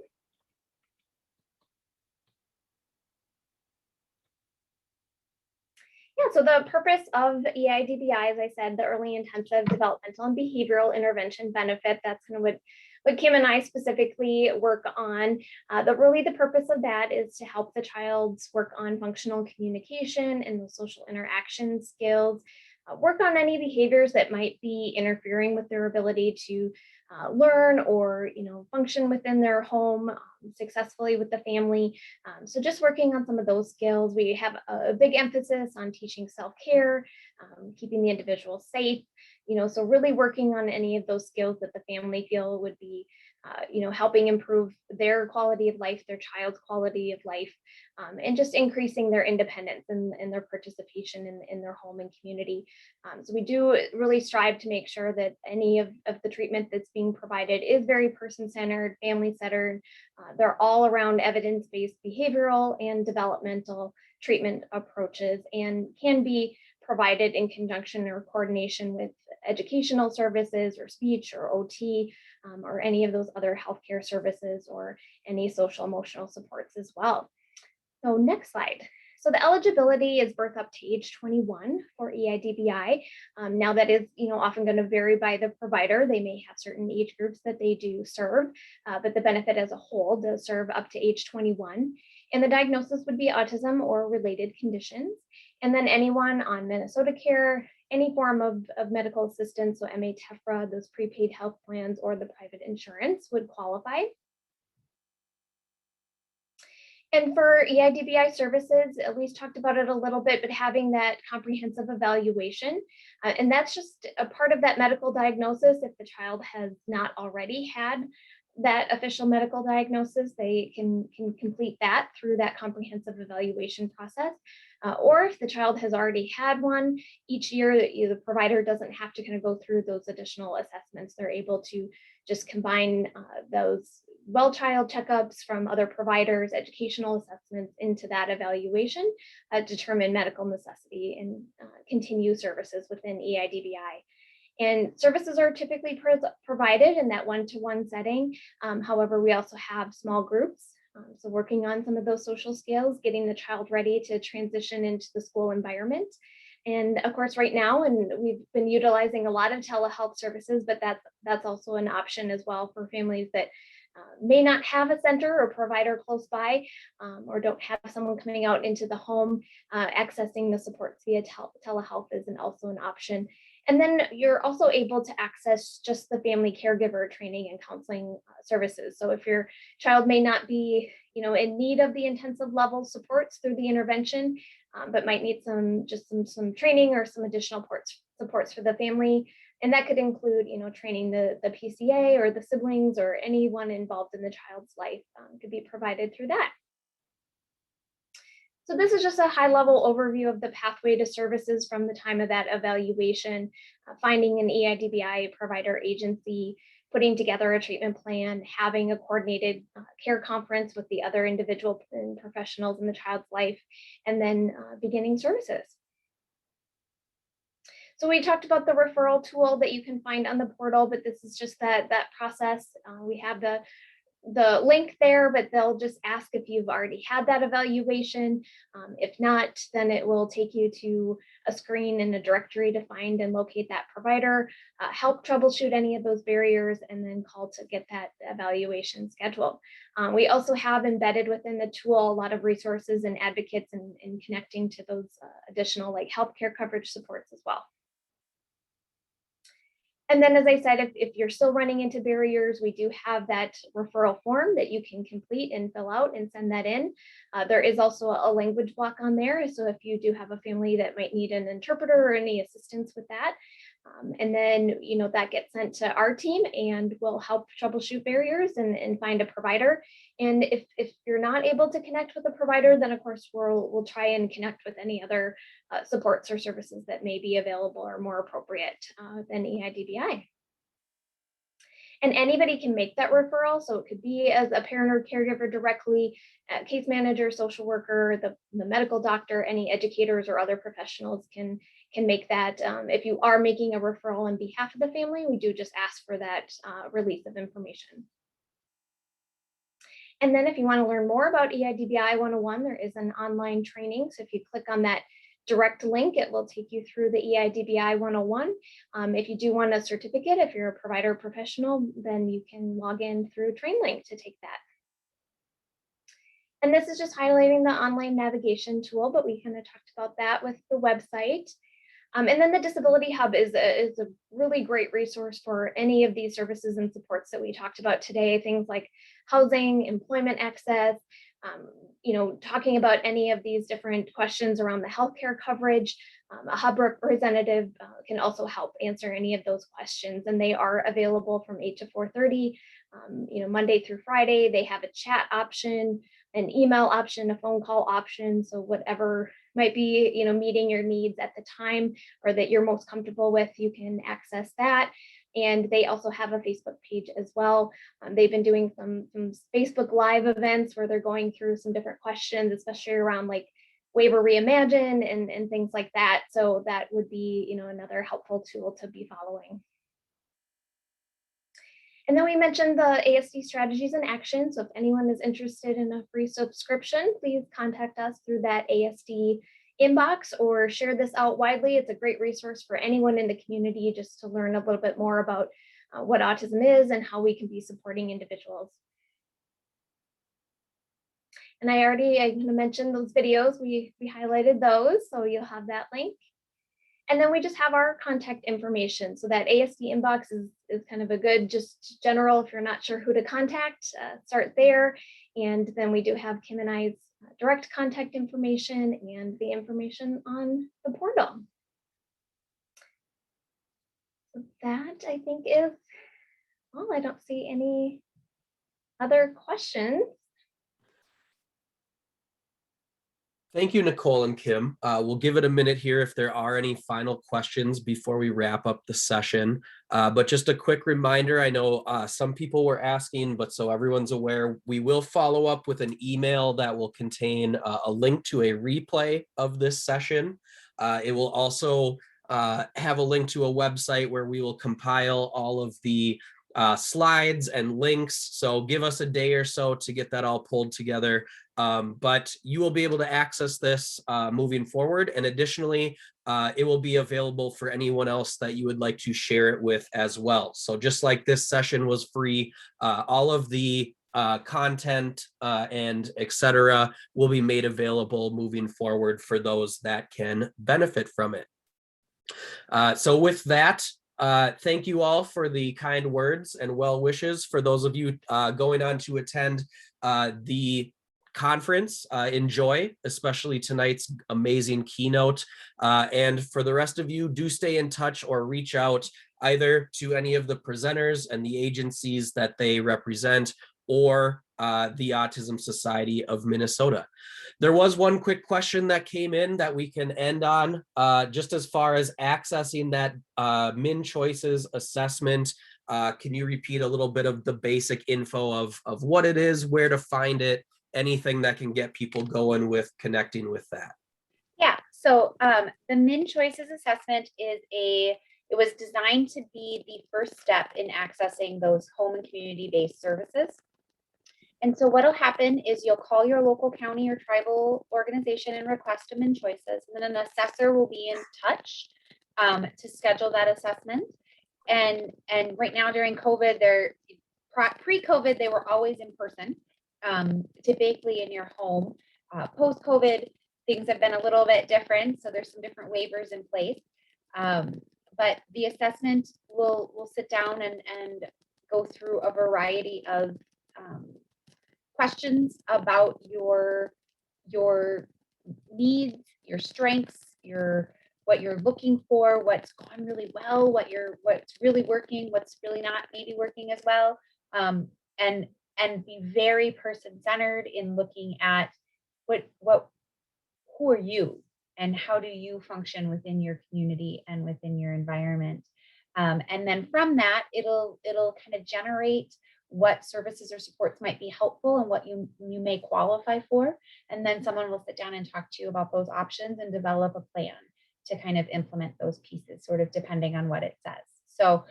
Yeah, so the purpose of EIDBI, as I said, the early intensive developmental and behavioral intervention benefit, that's kind of what Kim and I specifically work on. The purpose of that is to help the child's work on functional communication and those social interaction skills, work on any behaviors that might be interfering with their ability to learn or function within their home successfully with the family. So just working on some of those skills. We have a big emphasis on teaching self-care, keeping the individual safe, so really working on any of those skills that the family feel would be helping improve their quality of life, their child's quality of life, and just increasing their independence and their participation in their home and community. So we do really strive to make sure that any of the treatment that's being provided is very person-centered, family-centered. They're all around evidence-based behavioral and developmental treatment approaches, and can be provided in conjunction or coordination with educational services or speech or OT, or any of those other healthcare services, or any social emotional supports as well. So next slide. So the eligibility is birth up to age 21 for EIDBI. Now that is often going to vary by the provider. They may have certain age groups that they do serve, but the benefit as a whole does serve up to age 21. And the diagnosis would be autism or related conditions. And then anyone on Minnesota Care, any form of medical assistance, so Mdh, those prepaid health plans, or the private insurance would qualify. And for EIDBI services, Elise talked about it a little bit, but having that comprehensive evaluation, and that's just a part of that medical diagnosis if the child has not already had that official medical diagnosis, they can complete that through that comprehensive evaluation process. Or if the child has already had one, each year the provider doesn't have to kind of go through those additional assessments. They're able to just combine those well-child checkups from other providers, educational assessments into that evaluation, determine medical necessity, and continue services within EIDBI. And services are typically provided in that one-to-one setting. However, we also have small groups. So working on some of those social skills, getting the child ready to transition into the school environment. And of course, right now, and we've been utilizing a lot of telehealth services, but that's also an option as well for families that may not have a center or provider close by, or don't have someone coming out into the home. Accessing the supports via telehealth is also an option. And then you're also able to access just the family caregiver training and counseling services. So if your child may not be, in need of the intensive level supports through the intervention, but might need some training or some additional supports for the family. And that could include, training the PCA or the siblings or anyone involved in the child's life could be provided through that. So this is just a high-level overview of the pathway to services from the time of that evaluation, finding an EIDBI provider agency, putting together a treatment plan, having a coordinated care conference with the other individual and professionals in the child's life, and then beginning services. So we talked about the referral tool that you can find on the portal, but this is just that process. We have the link there, but they'll just ask if you've already had that evaluation. If not, then it will take you to a screen in a directory to find and locate that provider, help troubleshoot any of those barriers, and then call to get that evaluation scheduled. We also have embedded within the tool a lot of resources and advocates in connecting to those additional like healthcare coverage supports as well. And then, as I said, if you're still running into barriers, we do have that referral form that you can complete and fill out and send that in. There is also a language block on there. So if you do have a family that might need an interpreter or any assistance with that, and then, that gets sent to our team and we'll help troubleshoot barriers and find a provider. And if you're not able to connect with a provider, then of course we'll try and connect with any other supports or services that may be available or more appropriate than EIDBI. And anybody can make that referral. So it could be as a parent or caregiver directly, case manager, social worker, the medical doctor, any educators or other professionals can make that. If you are making a referral on behalf of the family, we do just ask for that release of information. And then if you want to learn more about EIDBI 101, there is an online training. So if you click on that direct link, it will take you through the EIDBI 101. If you do want a certificate, if you're a provider professional, then you can log in through TrainLink to take that. And this is just highlighting the online navigation tool, but we kind of talked about that with the website. And then the Disability Hub is a really great resource for any of these services and supports that we talked about today, things like housing, employment access, talking about any of these different questions around the healthcare coverage. A hub representative can also help answer any of those questions, and they are available from 8 to 4:30, Monday through Friday. They have a chat option, an email option, a phone call option. So whatever might be, meeting your needs at the time or that you're most comfortable with, you can access that. And they also have a Facebook page as well. They've been doing some Facebook Live events where they're going through some different questions, especially around like Waiver Reimagine and things like that. So that would be, another helpful tool to be following. And then we mentioned the ASD strategies and actions. So if anyone is interested in a free subscription, please contact us through that ASD inbox or share this out widely. It's a great resource for anyone in the community just to learn a little bit more about what autism is and how we can be supporting individuals. And I mentioned those videos. We highlighted those, so you'll have that link. And then we just have our contact information. So that ASD inbox is kind of a good, just general, if you're not sure who to contact, start there. And then we do have Kim and I's direct contact information and the information on the portal. So that I think is all. I don't see any other questions? Thank you, Nicole and Kim. We'll give it a minute here if there are any final questions before we wrap up the session. But just a quick reminder, I know some people were asking, but so everyone's aware, we will follow up with an email that will contain a link to a replay of this session. It will also have a link to a website where we will compile all of the slides and links. So give us a day or so to get that all pulled together. But you will be able to access this moving forward. And additionally, it will be available for anyone else that you would like to share it with as well. So just like this session was free, all of the content and etc. will be made available moving forward for those that can benefit from it. So with that, thank you all for the kind words and well wishes. For those of you going on to attend the conference, enjoy, especially tonight's amazing keynote. And for the rest of you, do stay in touch or reach out either to any of the presenters and the agencies that they represent, or the Autism Society of Minnesota. There was one quick question that came in that we can end on, just as far as accessing that Min Choices assessment. Can you repeat a little bit of the basic info of what it is, where to find it, anything that can get people going with connecting with that? Yeah, so the Min Choices assessment it was designed to be the first step in accessing those home and community-based services. And so what'll happen is you'll call your local county or tribal organization and request a Min Choices, and then an assessor will be in touch to schedule that assessment. And right now during COVID, pre-COVID, they were always in person, typically in your home. Post-COVID, things have been a little bit different, so there's some different waivers in place. But the assessment will sit down and go through a variety of questions about your needs, your strengths, what you're looking for, what's gone really well, what's really working, what's really not maybe working as well, and be very person-centered in looking at who are you and how do you function within your community and within your environment. And then from that, it'll kind of generate what services or supports might be helpful and what you may qualify for. And then someone will sit down and talk to you about those options and develop a plan to kind of implement those pieces, sort of depending on what it says. So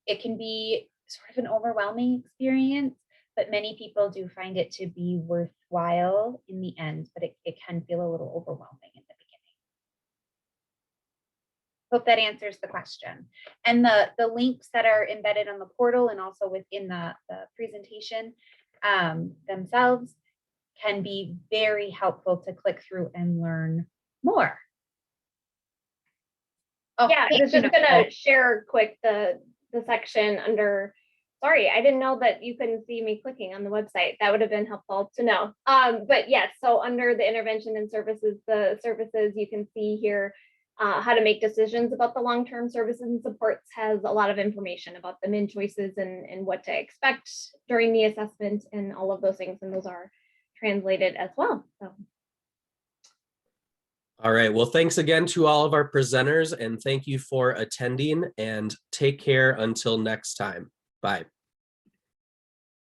it can be sort of an overwhelming experience, but many people do find it to be worthwhile in the end, but it can feel a little overwhelming in the beginning. Hope that answers the question. And the links that are embedded on the portal and also within the presentation themselves can be very helpful to click through and learn more. Oh, Yeah, I was just gonna share quick the section under, sorry, I didn't know that you couldn't see me clicking on the website. That would have been helpful to know. But yes, so under the intervention and services, the services you can see here, how to make decisions about the long-term services and supports has a lot of information about the Min Choices and what to expect during the assessment and all of those things. And those are translated as well. So. All right, well, thanks again to all of our presenters, and thank you for attending, and take care until next time. Bye.